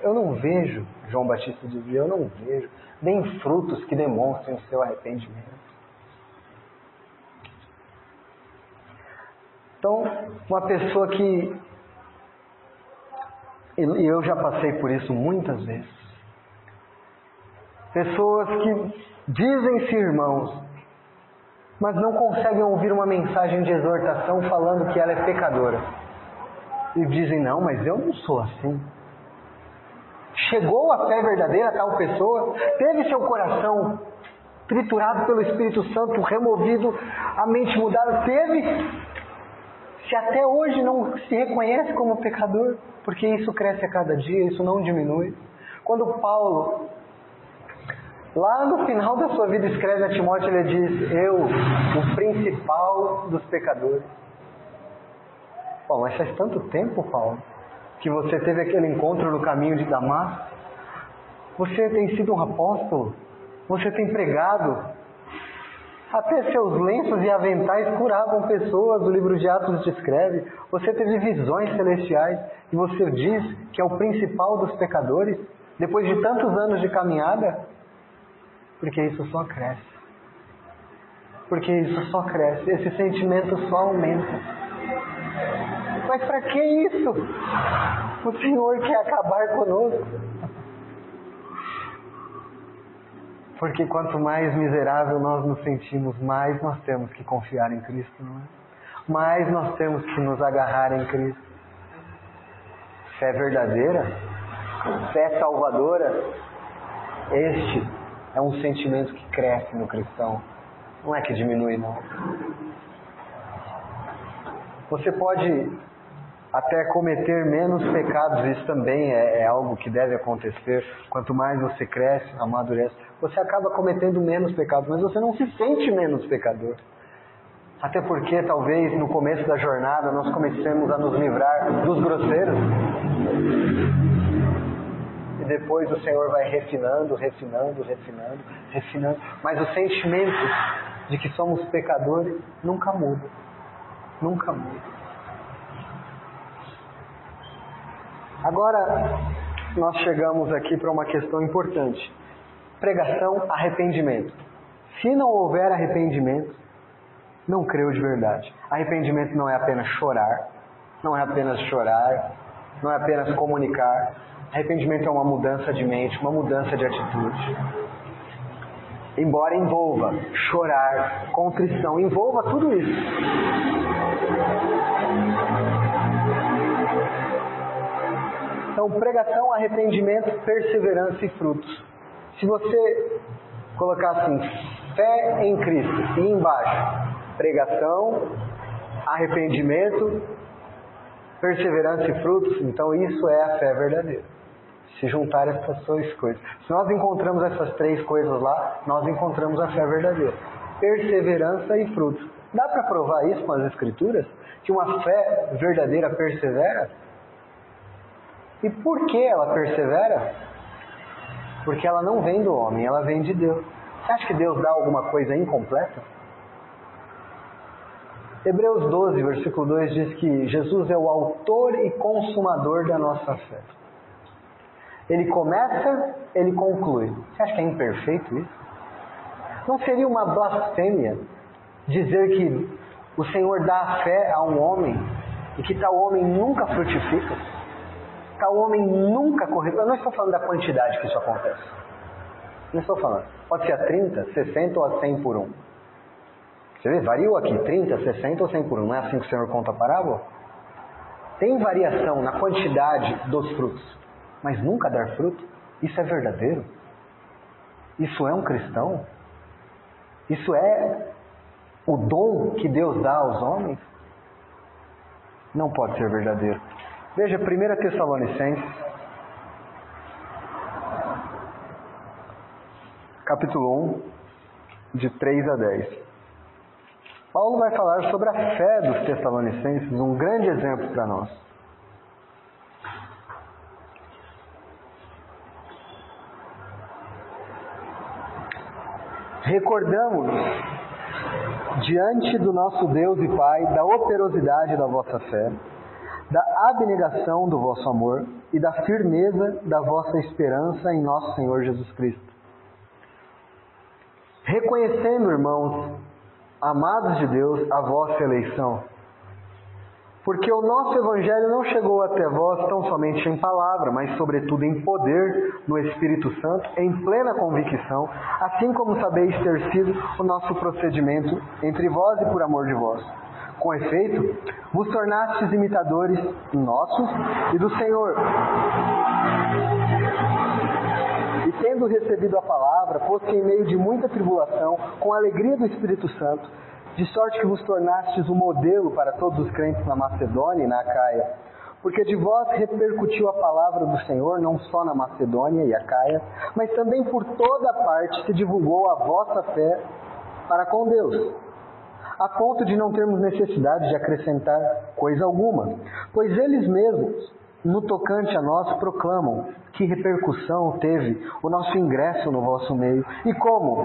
Eu não vejo, João Batista dizia, eu não vejo, deem frutos que demonstrem o seu arrependimento. Então, uma pessoa que, e eu já passei por isso muitas vezes, pessoas que dizem-se irmãos, mas não conseguem ouvir uma mensagem de exortação falando que ela é pecadora. E dizem, não, mas eu não sou assim. Chegou a fé verdadeira a tal pessoa, teve seu coração triturado pelo Espírito Santo, removido, a mente mudada, teve. Se até hoje não se reconhece como pecador, porque isso cresce a cada dia, isso não diminui. Quando Paulo, lá no final da sua vida, escreve a Timóteo, ele diz, eu, o principal dos pecadores. Bom, mas faz tanto tempo, Paulo, que você teve aquele encontro no caminho de Damasco. Você tem sido um apóstolo, você tem pregado, até seus lenços e aventais curavam pessoas, o livro de Atos descreve. Você teve visões celestiais e você diz que é o principal dos pecadores, depois de tantos anos de caminhada, porque isso só cresce. Porque isso só cresce, esse sentimento só aumenta. Mas para que isso? O Senhor quer acabar conosco. Porque quanto mais miserável nós nos sentimos, mais nós temos que confiar em Cristo, não é? Mais nós temos que nos agarrar em Cristo. Fé verdadeira, fé salvadora, este é um sentimento que cresce no cristão. Não é que diminui, não. Você pode até cometer menos pecados, isso também é algo que deve acontecer. Quanto mais você cresce, amadurece, você acaba cometendo menos pecados, mas você não se sente menos pecador. Até porque talvez no começo da jornada nós comecemos a nos livrar dos grosseiros. E depois o Senhor vai refinando. Mas o sentimento de que somos pecadores nunca muda. Nunca muda. Agora nós chegamos aqui para uma questão importante. Pregação, arrependimento. Se não houver arrependimento, não creio de verdade. Arrependimento não é apenas chorar, não é apenas comunicar. Arrependimento é uma mudança de mente, uma mudança de atitude. Embora envolva chorar, contrição, envolva tudo isso. Então, pregação, arrependimento, perseverança e frutos. Se você colocar assim, fé em Cristo, e embaixo, pregação, arrependimento, perseverança e frutos, então isso é a fé verdadeira. Se juntar essas duas coisas. Se nós encontramos essas três coisas lá, nós encontramos a fé verdadeira. Perseverança e frutos. Dá para provar isso com as Escrituras? Que uma fé verdadeira persevera? E por que ela persevera? Porque ela não vem do homem, ela vem de Deus. Você acha que Deus dá alguma coisa incompleta? Hebreus 12, versículo 2 diz que Jesus é o autor e consumador da nossa fé. Ele começa, ele conclui. Você acha que é imperfeito isso? Não seria uma blasfêmia dizer que o Senhor dá a fé a um homem e que tal homem nunca frutifica? Tal homem nunca corrige. Eu não estou falando da quantidade que isso acontece. Não estou falando. Pode ser a 30, 60 ou a 100 por um. Você vê, variou aqui, 30, 60 ou 100 por um. Não é assim que o Senhor conta a parábola? Tem variação na quantidade dos frutos, mas nunca dar fruto. Isso é verdadeiro? Isso é um cristão? Isso é o dom que Deus dá aos homens? Não pode ser verdadeiro. Veja 1 Tessalonicenses, capítulo 1, de 3 a 10. Paulo vai falar sobre a fé dos Tessalonicenses, um grande exemplo para nós. Recordamos-nos diante do nosso Deus e Pai da operosidade da vossa fé, da abnegação do vosso amor e da firmeza da vossa esperança em nosso Senhor Jesus Cristo. Reconhecendo, irmãos, amados de Deus, a vossa eleição, porque o nosso Evangelho não chegou até vós tão somente em palavra, mas sobretudo em poder, no Espírito Santo, em plena convicção, assim como sabeis ter sido o nosso procedimento entre vós e por amor de vós. Com efeito, vos tornastes imitadores nossos e do Senhor. E tendo recebido a palavra, posto em meio de muita tribulação, com a alegria do Espírito Santo, de sorte que vos tornastes um modelo para todos os crentes na Macedônia e na Acaia. Porque de vós repercutiu a palavra do Senhor, não só na Macedônia e Acaia, mas também por toda parte se divulgou a vossa fé para com Deus, a ponto de não termos necessidade de acrescentar coisa alguma, pois eles mesmos, no tocante a nós, proclamam que repercussão teve o nosso ingresso no vosso meio, e como,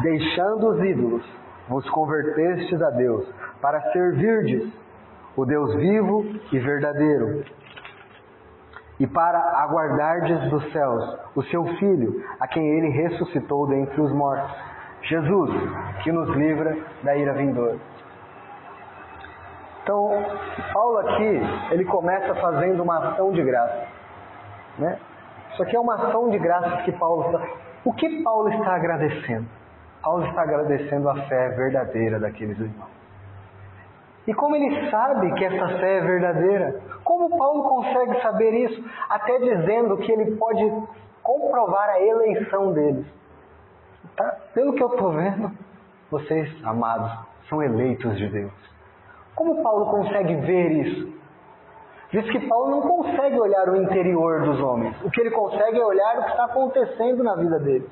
deixando os ídolos, vos convertestes a Deus, para servirdes o Deus vivo e verdadeiro, e para aguardardes dos céus o seu Filho, a quem ele ressuscitou dentre os mortos, Jesus, que nos livra da ira vindoura. Então, Paulo aqui, ele começa fazendo uma ação de graça, né? Isso aqui é uma ação de graças que Paulo está... O que Paulo está agradecendo? Paulo está agradecendo a fé verdadeira daqueles irmãos. E como ele sabe que essa fé é verdadeira? Como Paulo consegue saber isso? Até dizendo que ele pode comprovar a eleição deles. Tá? Pelo que eu estou vendo, vocês, amados, são eleitos de Deus. Como Paulo consegue ver isso? Diz que Paulo não consegue olhar o interior dos homens. O que ele consegue é olhar o que está acontecendo na vida deles.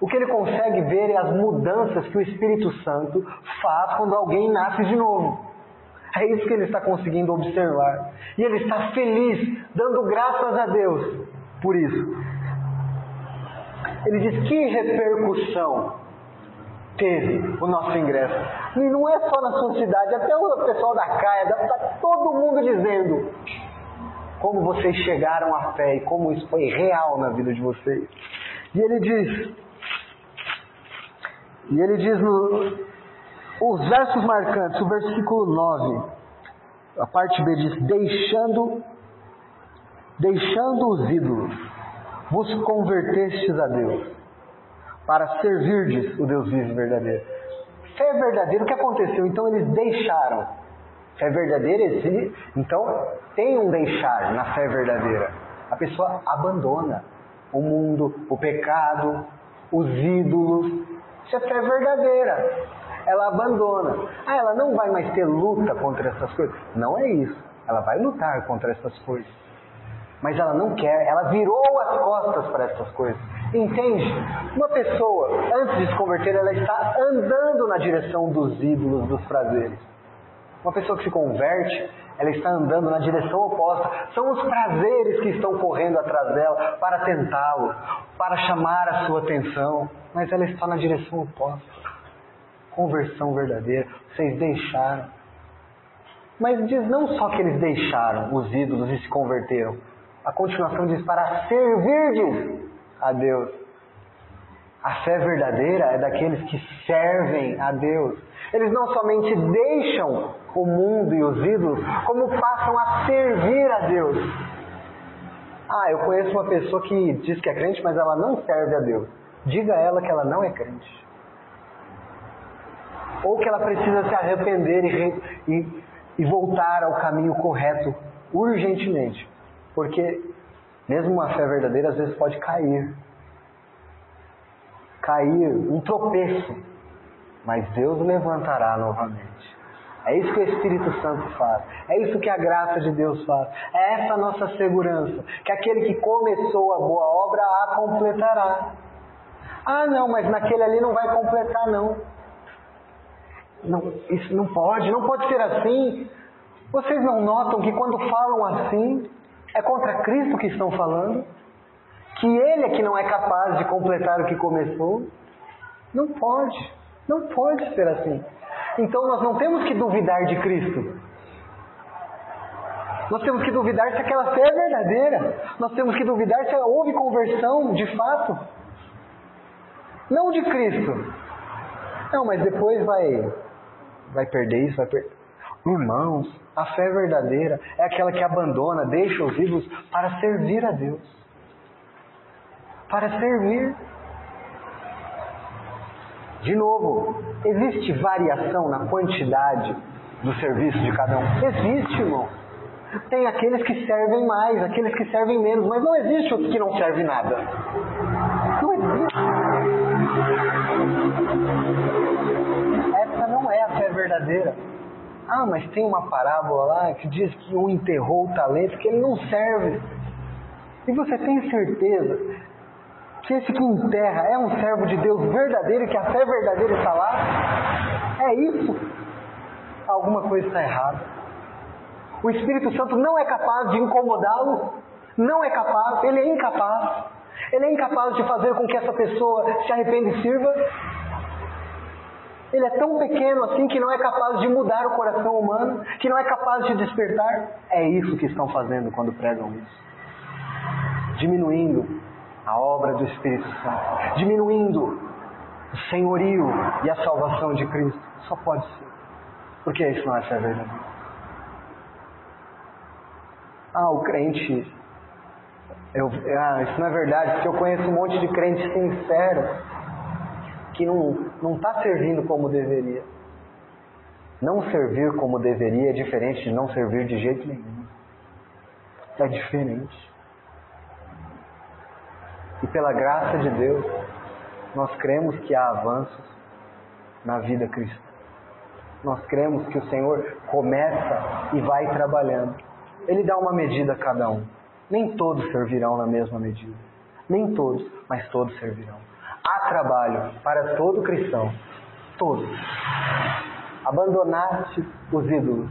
O que ele consegue ver é as mudanças que o Espírito Santo faz quando alguém nasce de novo. É isso que ele está conseguindo observar. E ele está feliz, dando graças a Deus por isso. Ele diz: que repercussão teve o nosso ingresso. E não é só na sua cidade, até o pessoal da Caia, está todo mundo dizendo como vocês chegaram à fé e como isso foi real na vida de vocês. E ele diz os versos marcantes, o versículo 9, a parte B diz: deixando os ídolos, vos convertestes a Deus, para servirdes o Deus vivo e verdadeiro. Fé verdadeira, o que aconteceu? Então eles deixaram. Fé verdadeira, então tem um deixar na fé verdadeira. A pessoa abandona o mundo, o pecado, os ídolos. Isso é fé verdadeira. Ela abandona. Ela não vai mais ter luta contra essas coisas. Não é isso. Ela vai lutar contra essas coisas. Mas ela não quer, ela virou as costas para essas coisas. Entende? Uma pessoa, antes de se converter, ela está andando na direção dos ídolos, dos prazeres. Uma pessoa que se converte, ela está andando na direção oposta. São os prazeres que estão correndo atrás dela para tentá-lo, para chamar a sua atenção. Mas ela está na direção oposta. Conversão verdadeira. Vocês deixaram. Mas diz não só que eles deixaram os ídolos e se converteram. A continuação diz: para servirdes a Deus. A fé verdadeira é daqueles que servem a Deus. Eles não somente deixam o mundo e os ídolos, como passam a servir a Deus. Eu conheço uma pessoa que diz que é crente, mas ela não serve a Deus. Diga a ela que ela não é crente. Ou que ela precisa se arrepender e voltar ao caminho correto urgentemente. Porque mesmo uma fé verdadeira às vezes pode cair, um tropeço, mas Deus levantará novamente. É isso que o Espírito Santo faz, é isso que a graça de Deus faz, é essa nossa segurança, que aquele que começou a boa obra a completará. Não, mas naquele ali não vai completar não. Isso não pode ser assim. Vocês não notam que quando falam assim, é contra Cristo que estão falando? Que Ele é que não é capaz de completar o que começou? Não pode ser assim. Então nós não temos que duvidar de Cristo. Nós temos que duvidar se aquela fé é verdadeira. Nós temos que duvidar se houve conversão de fato. Não de Cristo. Não, mas depois vai perder isso, vai perder. Irmãos, a fé verdadeira é aquela que abandona, deixa os ídolos para servir a Deus. Para servir. De novo, existe variação na quantidade do serviço de cada um? Existe, irmão. Tem aqueles que servem mais, aqueles que servem menos, mas não existe outro que não serve nada. Não existe. Essa não é a fé verdadeira. Mas tem uma parábola lá que diz que um enterrou o talento, que ele não serve. E você tem certeza que esse que enterra é um servo de Deus verdadeiro e que a fé verdadeira está lá? É isso? Alguma coisa está errada. O Espírito Santo não é capaz de incomodá-lo. Não é capaz, ele é incapaz. Ele é incapaz de fazer com que essa pessoa se arrependa e sirva. Ele é tão pequeno assim que não é capaz de mudar o coração humano, que não é capaz de despertar. É isso que estão fazendo quando pregam isso. Diminuindo a obra do Espírito Santo. Diminuindo o senhorio e a salvação de Cristo. Só pode ser. Porque isso não é fé verdadeira. O crente... isso não é verdade, porque eu conheço um monte de crente sincero que não está servindo como deveria. Não servir como deveria é diferente de não servir de jeito nenhum. É diferente. E pela graça de Deus, nós cremos que há avanços na vida cristã. Nós cremos que o Senhor começa e vai trabalhando. Ele dá uma medida a cada um. Nem todos servirão na mesma medida. Nem todos, mas todos servirão. Há trabalho para todo cristão. Todos. Abandonaste os ídolos.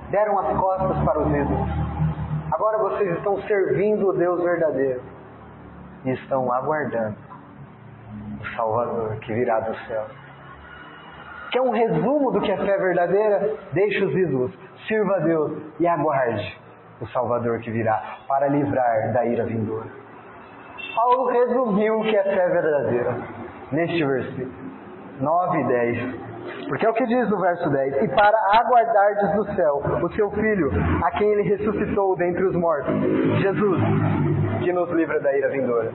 Deram as costas para os ídolos. Agora vocês estão servindo o Deus verdadeiro. E estão aguardando o Salvador que virá do céu. Quer um resumo do que é fé verdadeira? Deixe os ídolos, sirva a Deus e aguarde o Salvador que virá para livrar da ira vindoura. Paulo resumiu o que é fé verdadeira neste versículo 9 e 10. Porque é o que diz no verso 10: e para aguardardes do céu o seu Filho, a quem ele ressuscitou dentre os mortos, Jesus, que nos livra da ira vindoura.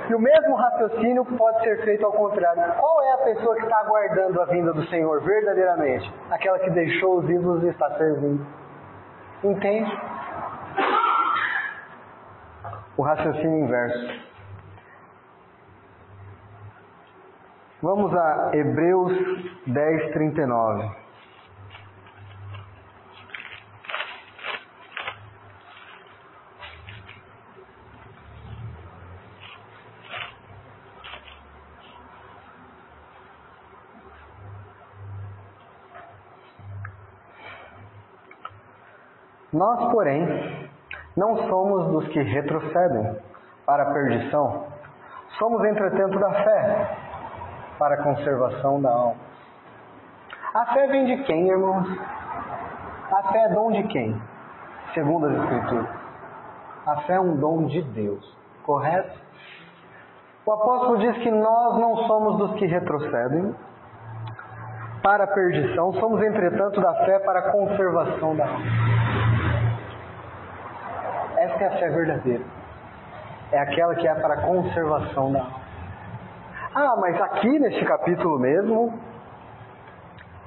E o mesmo raciocínio pode ser feito ao contrário. Qual é a pessoa que está aguardando a vinda do Senhor verdadeiramente? Aquela que deixou os ídolos e está servindo. Entende? O raciocínio inverso. Vamos a Hebreus 10, 39. Nós, porém, não somos dos que retrocedem para a perdição. Somos, entretanto, da fé para a conservação da alma. A fé vem de quem, irmãos? A fé é dom de quem? Segundo as Escrituras. A fé é um dom de Deus, correto? O apóstolo diz que nós não somos dos que retrocedem para a perdição, somos, entretanto, da fé para a conservação da alma. Essa é a fé verdadeira. É aquela que é para a conservação da alma. Mas aqui neste capítulo mesmo,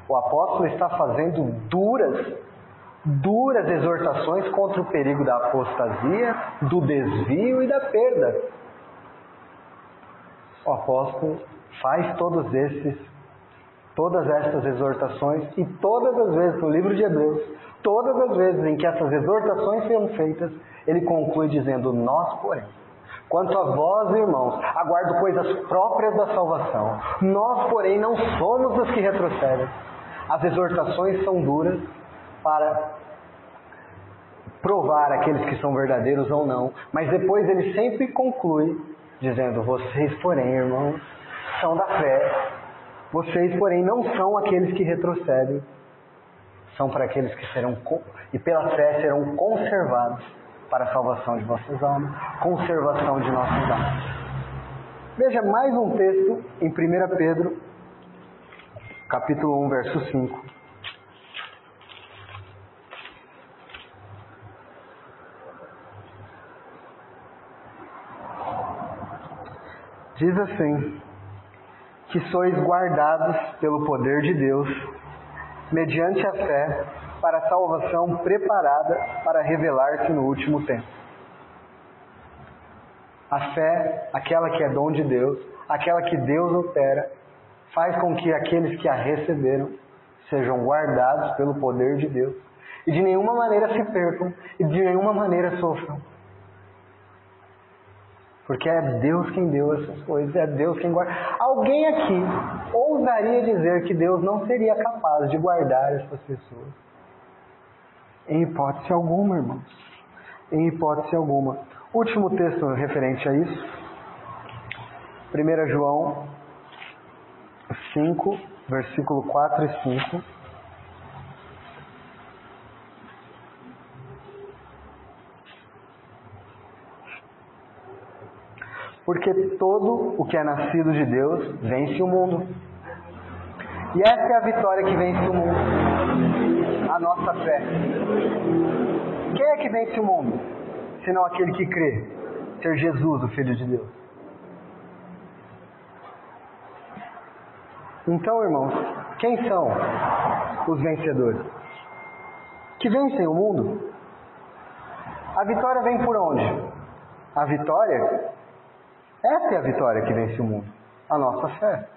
o apóstolo está fazendo duras exortações contra o perigo da apostasia, do desvio e da perda. O apóstolo faz todas estas exortações, e todas as vezes no livro de Hebreus, todas as vezes em que essas exortações foram feitas, ele conclui dizendo: nós, porém, quanto a vós, irmãos, aguardo coisas próprias da salvação. Nós, porém, não somos os que retrocedem. As exortações são duras para provar aqueles que são verdadeiros ou não, mas depois ele sempre conclui dizendo: vocês, porém, irmãos, são da fé. Vocês, porém, não são aqueles que retrocedem. São para aqueles que serão, e pela fé serão conservados para a salvação de vossas almas, conservação de nossas almas. Veja mais um texto em 1 Pedro, capítulo 1, verso 5. Diz assim: que sois guardados pelo poder de Deus, mediante a fé, para a salvação preparada para revelar-se no último tempo. A fé, aquela que é dom de Deus, aquela que Deus opera, faz com que aqueles que a receberam sejam guardados pelo poder de Deus e de nenhuma maneira se percam e de nenhuma maneira sofram. Porque é Deus quem deu essas coisas, é Deus quem guarda. Alguém aqui ousaria dizer que Deus não seria capaz de guardar essas pessoas? Em hipótese alguma, irmãos. Em hipótese alguma. Último texto referente a isso. 1 João 5, versículo 4 e 5. Porque todo o que é nascido de Deus vence o mundo. E essa é a vitória que vence o mundo. A nossa fé. Quem é que vence o mundo? Senão aquele que crê ser Jesus, o Filho de Deus. Então, irmãos, quem são os vencedores? Que vencem o mundo? A vitória vem por onde? A vitória, essa é a vitória que vence o mundo. A nossa fé.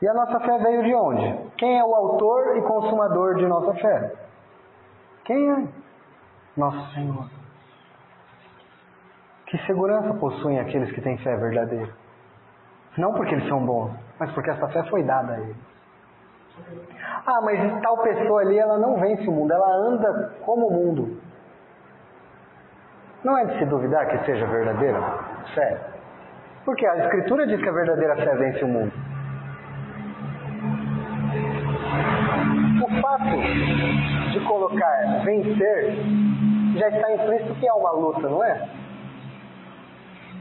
E a nossa fé veio de onde? Quem é o autor e consumador de nossa fé? Quem é? Nosso Senhor. Que segurança possuem aqueles que têm fé verdadeira? Não porque eles são bons, mas porque essa fé foi dada a eles. Ah, mas tal pessoa ali, ela não vence o mundo, ela anda como o mundo. Não é de se duvidar que seja verdadeira fé. Porque a Escritura diz que a verdadeira fé vence o mundo. O fato de colocar vencer já está implícito que é uma luta, não é?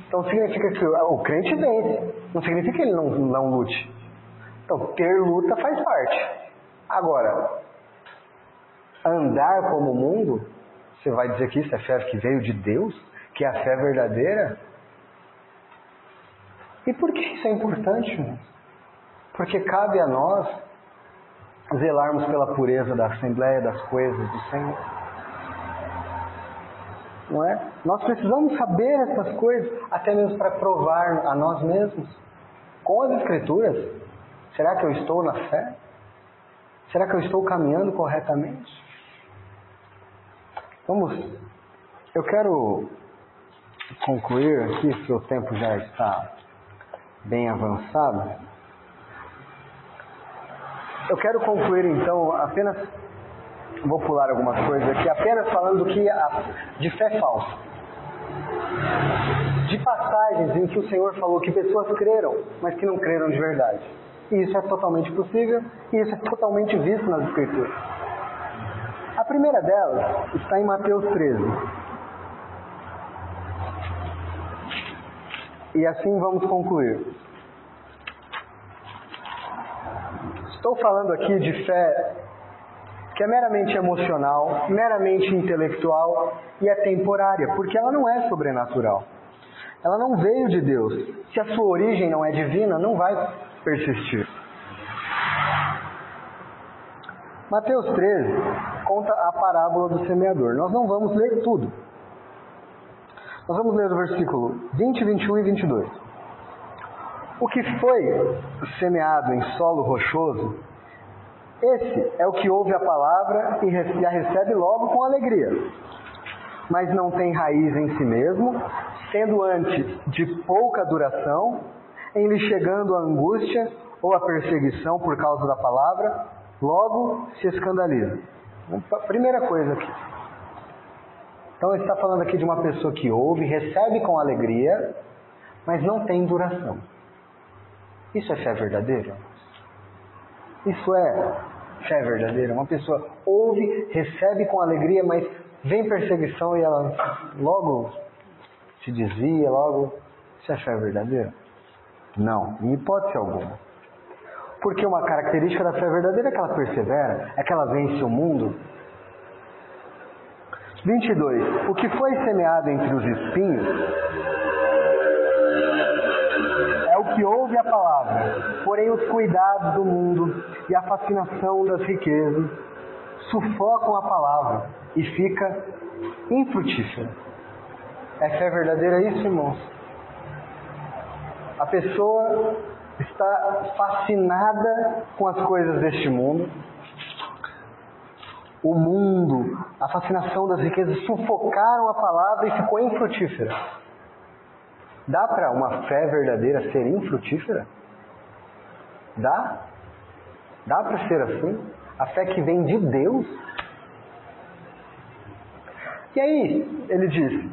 Então significa que o crente vence, não significa que ele não lute. Então ter luta faz parte. Agora, andar como o mundo, você vai dizer que isso é fé que veio de Deus? Que é a fé verdadeira? E por que isso é importante, irmão? Porque cabe a nós zelarmos pela pureza da Assembleia, das coisas do Senhor. Não é? Nós precisamos saber essas coisas, até mesmo para provar a nós mesmos. Com as Escrituras, será que eu estou na fé? Será que eu estou caminhando corretamente? Eu quero concluir aqui, porque o tempo já está bem avançado. Eu quero concluir então apenas, vou pular algumas coisas aqui, apenas falando de fé falsa. De passagens em que o Senhor falou que pessoas creram, mas que não creram de verdade. E isso é totalmente possível, e isso é totalmente visto nas Escrituras. A primeira delas está em Mateus 13. E assim vamos concluir. Estou falando aqui de fé que é meramente emocional, meramente intelectual e é temporária, porque ela não é sobrenatural. Ela não veio de Deus. Se a sua origem não é divina, não vai persistir. Mateus 13 conta a parábola do semeador. Nós não vamos ler tudo. Nós vamos ler o versículo 20, 21 e 22. O que foi semeado em solo rochoso, esse é o que ouve a palavra e a recebe logo com alegria, mas não tem raiz em si mesmo, sendo antes de pouca duração, em lhe chegando a angústia ou a perseguição por causa da palavra, logo se escandaliza. Primeira coisa aqui. Então ele está falando aqui de uma pessoa que ouve, recebe com alegria, mas não tem duração. Isso é fé verdadeira? Isso é fé verdadeira? Uma pessoa ouve, recebe com alegria, mas vem perseguição e ela logo se desvia, logo... Isso é fé verdadeira? Não, em hipótese alguma. Porque uma característica da fé verdadeira é que ela persevera, é que ela vence o mundo. 22. O que foi semeado entre os espinhos é o que ouve a palavra, porém os cuidados do mundo e a fascinação das riquezas sufocam a palavra e fica infrutífera. É fé verdadeira isso, irmãos? A pessoa está fascinada com as coisas deste mundo. O mundo, a fascinação das riquezas sufocaram a palavra e ficou infrutífera. Dá para uma fé verdadeira ser infrutífera? Dá? Dá para ser assim? A fé que vem de Deus? E aí, ele diz,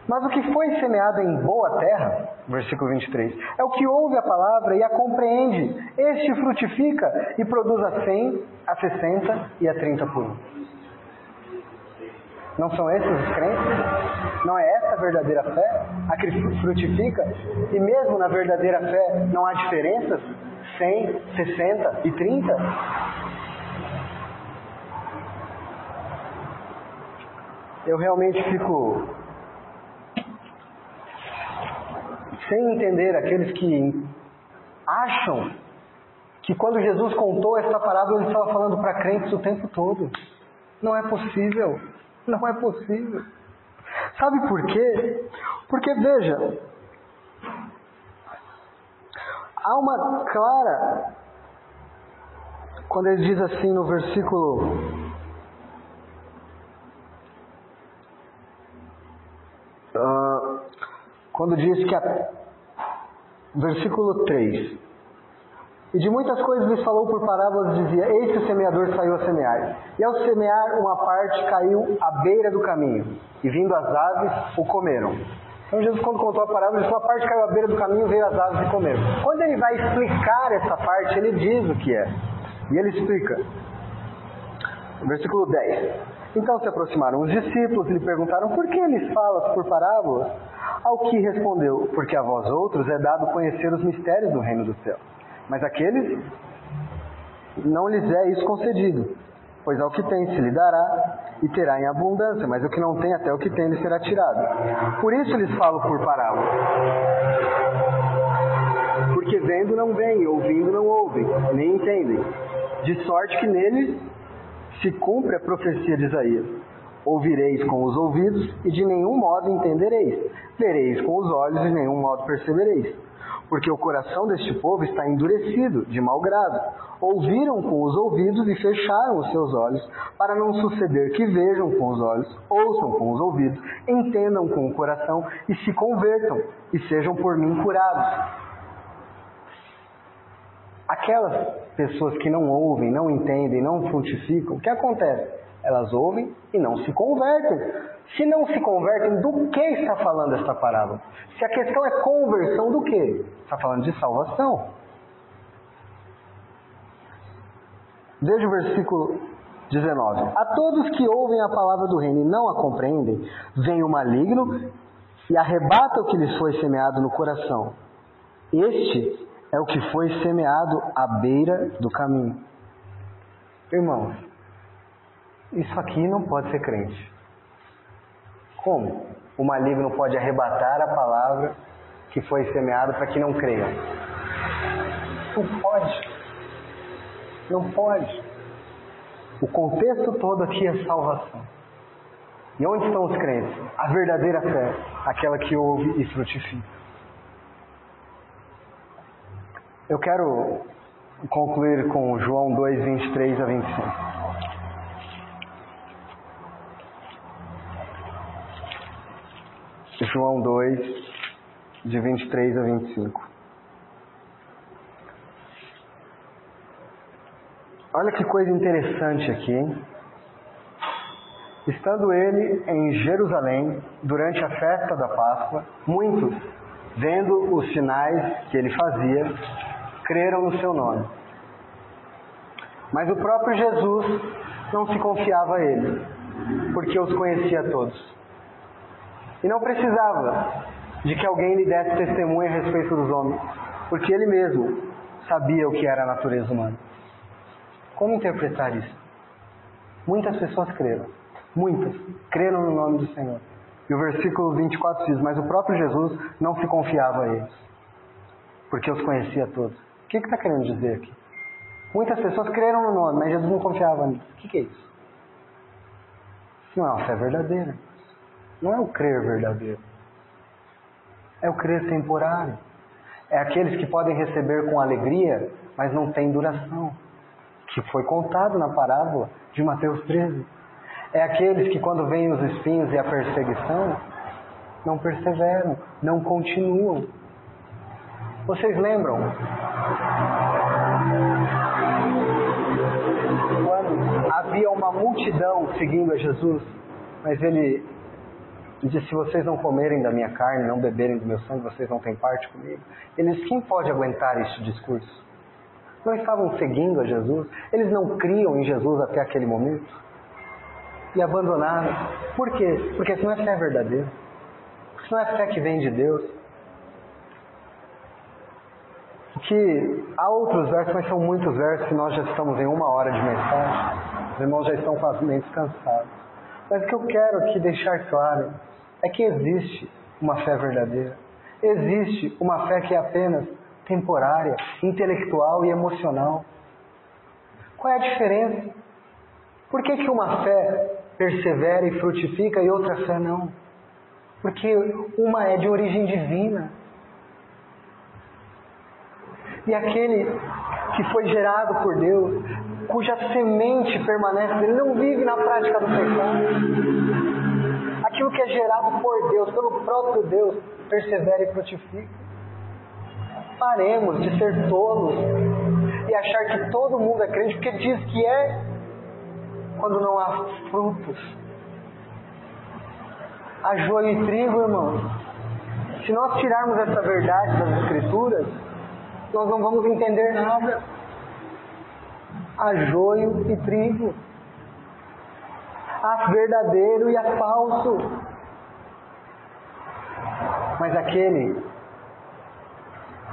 mas o que foi semeado em boa terra, versículo 23, é o que ouve a palavra e a compreende. Este frutifica e produz a 100, a 60 e a 30 por 1. Não são esses os crentes? Não é essa a verdadeira fé? A que frutifica? E mesmo na verdadeira fé não há diferenças? 100, 60 e 30? Eu realmente fico sem entender aqueles que acham que quando Jesus contou essa parábola, ele estava falando para crentes o tempo todo. Não é possível. Não é possível. Sabe por quê? Porque, veja, há uma clara, quando ele diz assim no versículo quando diz que versículo 3, e de muitas coisas lhes falou por parábolas, dizia: eis que o semeador saiu a semear, e ao semear uma parte caiu à beira do caminho, e vindo as aves o comeram. Então Jesus, quando contou a parábola, ele falou: a parte caiu à beira do caminho, veio as aves e comeram. Quando ele vai explicar essa parte, ele diz o que é, e ele explica. Versículo 10. Então se aproximaram os discípulos e lhe perguntaram: por que eles falam por parábolas? Ao que respondeu: porque a vós outros é dado conhecer os mistérios do reino dos céus, mas aqueles não lhes é isso concedido. Pois ao que tem se lhe dará e terá em abundância, mas o que não tem, até o que tem lhe será tirado. Por isso lhes falo por parábolas. Porque vendo não veem, ouvindo não ouvem, nem entendem. De sorte que neles se cumpre a profecia de Isaías: ouvireis com os ouvidos e de nenhum modo entendereis, vereis com os olhos e de nenhum modo percebereis, porque o coração deste povo está endurecido de mau grado. Ouviram com os ouvidos e fecharam os seus olhos, para não suceder que vejam com os olhos, ouçam com os ouvidos, entendam com o coração e se convertam e sejam por mim curados. Aquelas pessoas que não ouvem, não entendem, não frutificam, o que acontece? Elas ouvem e não se convertem. Se não se convertem, do que está falando esta parábola? Se a questão é conversão, do que? Está falando de salvação. Veja o versículo 19. A todos que ouvem a palavra do reino e não a compreendem, vem o maligno e arrebata o que lhes foi semeado no coração. Este é o que foi semeado à beira do caminho. Irmãos, isso aqui não pode ser crente. Como? O maligno pode arrebatar a palavra que foi semeada para que não creiam. Não pode. Não pode. O contexto todo aqui é salvação. E onde estão os crentes? A verdadeira fé, aquela que ouve e frutifica. Eu quero concluir com João 2, 23 a 25. João 2, de 23 a 25. Olha que coisa interessante aqui, hein? Estando ele em Jerusalém, durante a festa da Páscoa, muitos, vendo os sinais que ele fazia, creram no seu nome. Mas o próprio Jesus não se confiava a ele, porque os conhecia todos. E não precisava de que alguém lhe desse testemunha a respeito dos homens, porque ele mesmo sabia o que era a natureza humana. Como interpretar isso? Muitas pessoas creram. Muitas creram no nome do Senhor. E o versículo 24 diz: mas o próprio Jesus não se confiava a eles, porque os conhecia todos. O que está querendo dizer aqui? Muitas pessoas creram no nome, mas Jesus não confiava neles. O que é isso? Isso não é uma fé verdadeira. Não é o crer verdadeiro. É o crer temporário. É aqueles que podem receber com alegria, mas não tem duração. Que foi contado na parábola de Mateus 13. É aqueles que quando vêm os espinhos e a perseguição, não perseveram, não continuam. Vocês lembram? Quando havia uma multidão seguindo a Jesus, mas ele disse: se vocês não comerem da minha carne, não beberem do meu sangue, vocês não têm parte comigo. Eles, quem pode aguentar este discurso? Não estavam seguindo a Jesus? Eles não criam em Jesus até aquele momento? E abandonaram. Por quê? Porque isso não é fé verdadeira. Isso não é fé que vem de Deus. Porque há outros versos, mas são muitos versos que nós já estamos em 1 hora de mensagem. Os irmãos já estão com as mentes cansados. Mas o que eu quero aqui deixar claro é que existe uma fé verdadeira. Existe uma fé que é apenas temporária, intelectual e emocional. Qual é a diferença? Por que uma fé persevera e frutifica e outra fé não? Porque uma é de origem divina. E aquele que foi gerado por Deus, cuja semente permanece, ele não vive na prática do pecado. Aquilo que é gerado por Deus, pelo próprio Deus, persevera e frutifica. Paremos de ser tolos e achar que todo mundo é crente porque diz que é, quando não há frutos. Há joio e trigo, irmãos. Se nós tirarmos essa verdade das Escrituras, nós não vamos entender nada. Há joio e trigo. Há verdadeiro e há falso. Mas aquele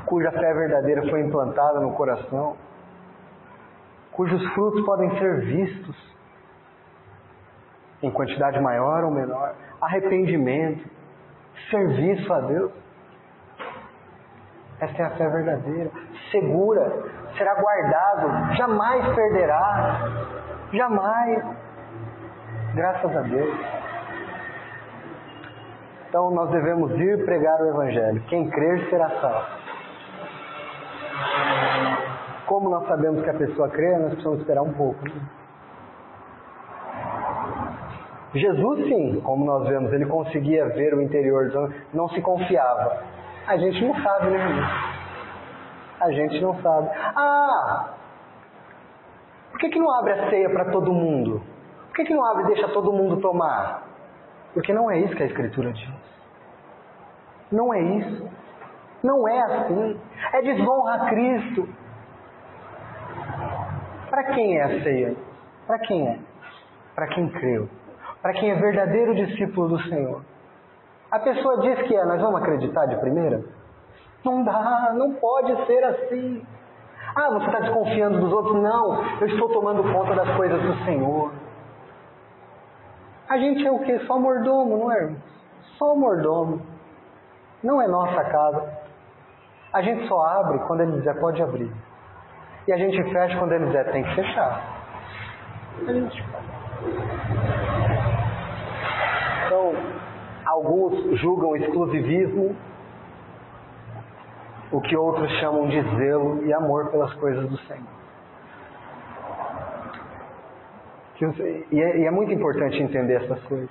cuja fé verdadeira foi implantada no coração, cujos frutos podem ser vistos em quantidade maior ou menor, arrependimento, serviço a Deus. Essa é a fé verdadeira, segura, será guardado, jamais perderá, jamais, graças a Deus. Então nós devemos ir pregar o Evangelho, quem crer será salvo. Como nós sabemos que a pessoa crê, nós precisamos esperar um pouco. Né? Jesus sim, como nós vemos, ele conseguia ver o interior, não se confiava. A gente não sabe, né, irmão? A gente não sabe. Por que não abre a ceia para todo mundo? Por que não abre e deixa todo mundo tomar? Porque não é isso que a Escritura diz. Não é isso. Não é assim. É desonra a Cristo. Para quem é a ceia? Para quem é? Para quem creu. Para quem é verdadeiro discípulo do Senhor. A pessoa diz que é, nós vamos acreditar de primeira? Não dá, não pode ser assim. Você está desconfiando dos outros? Não, eu estou tomando conta das coisas do Senhor. A gente é o quê? Só mordomo, não é, irmão? Só mordomo. Não é nossa casa. A gente só abre quando ele dizer pode abrir. E a gente fecha quando ele dizer tem que fechar. A gente faz. Então, alguns julgam exclusivismo, o que outros chamam de zelo e amor pelas coisas do Senhor. E é muito importante entender essas coisas.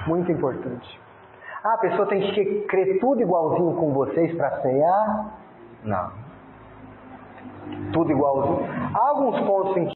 Muito importante. A pessoa tem que crer tudo igualzinho com vocês para ceiar? Não. Tudo igualzinho. Há alguns pontos em que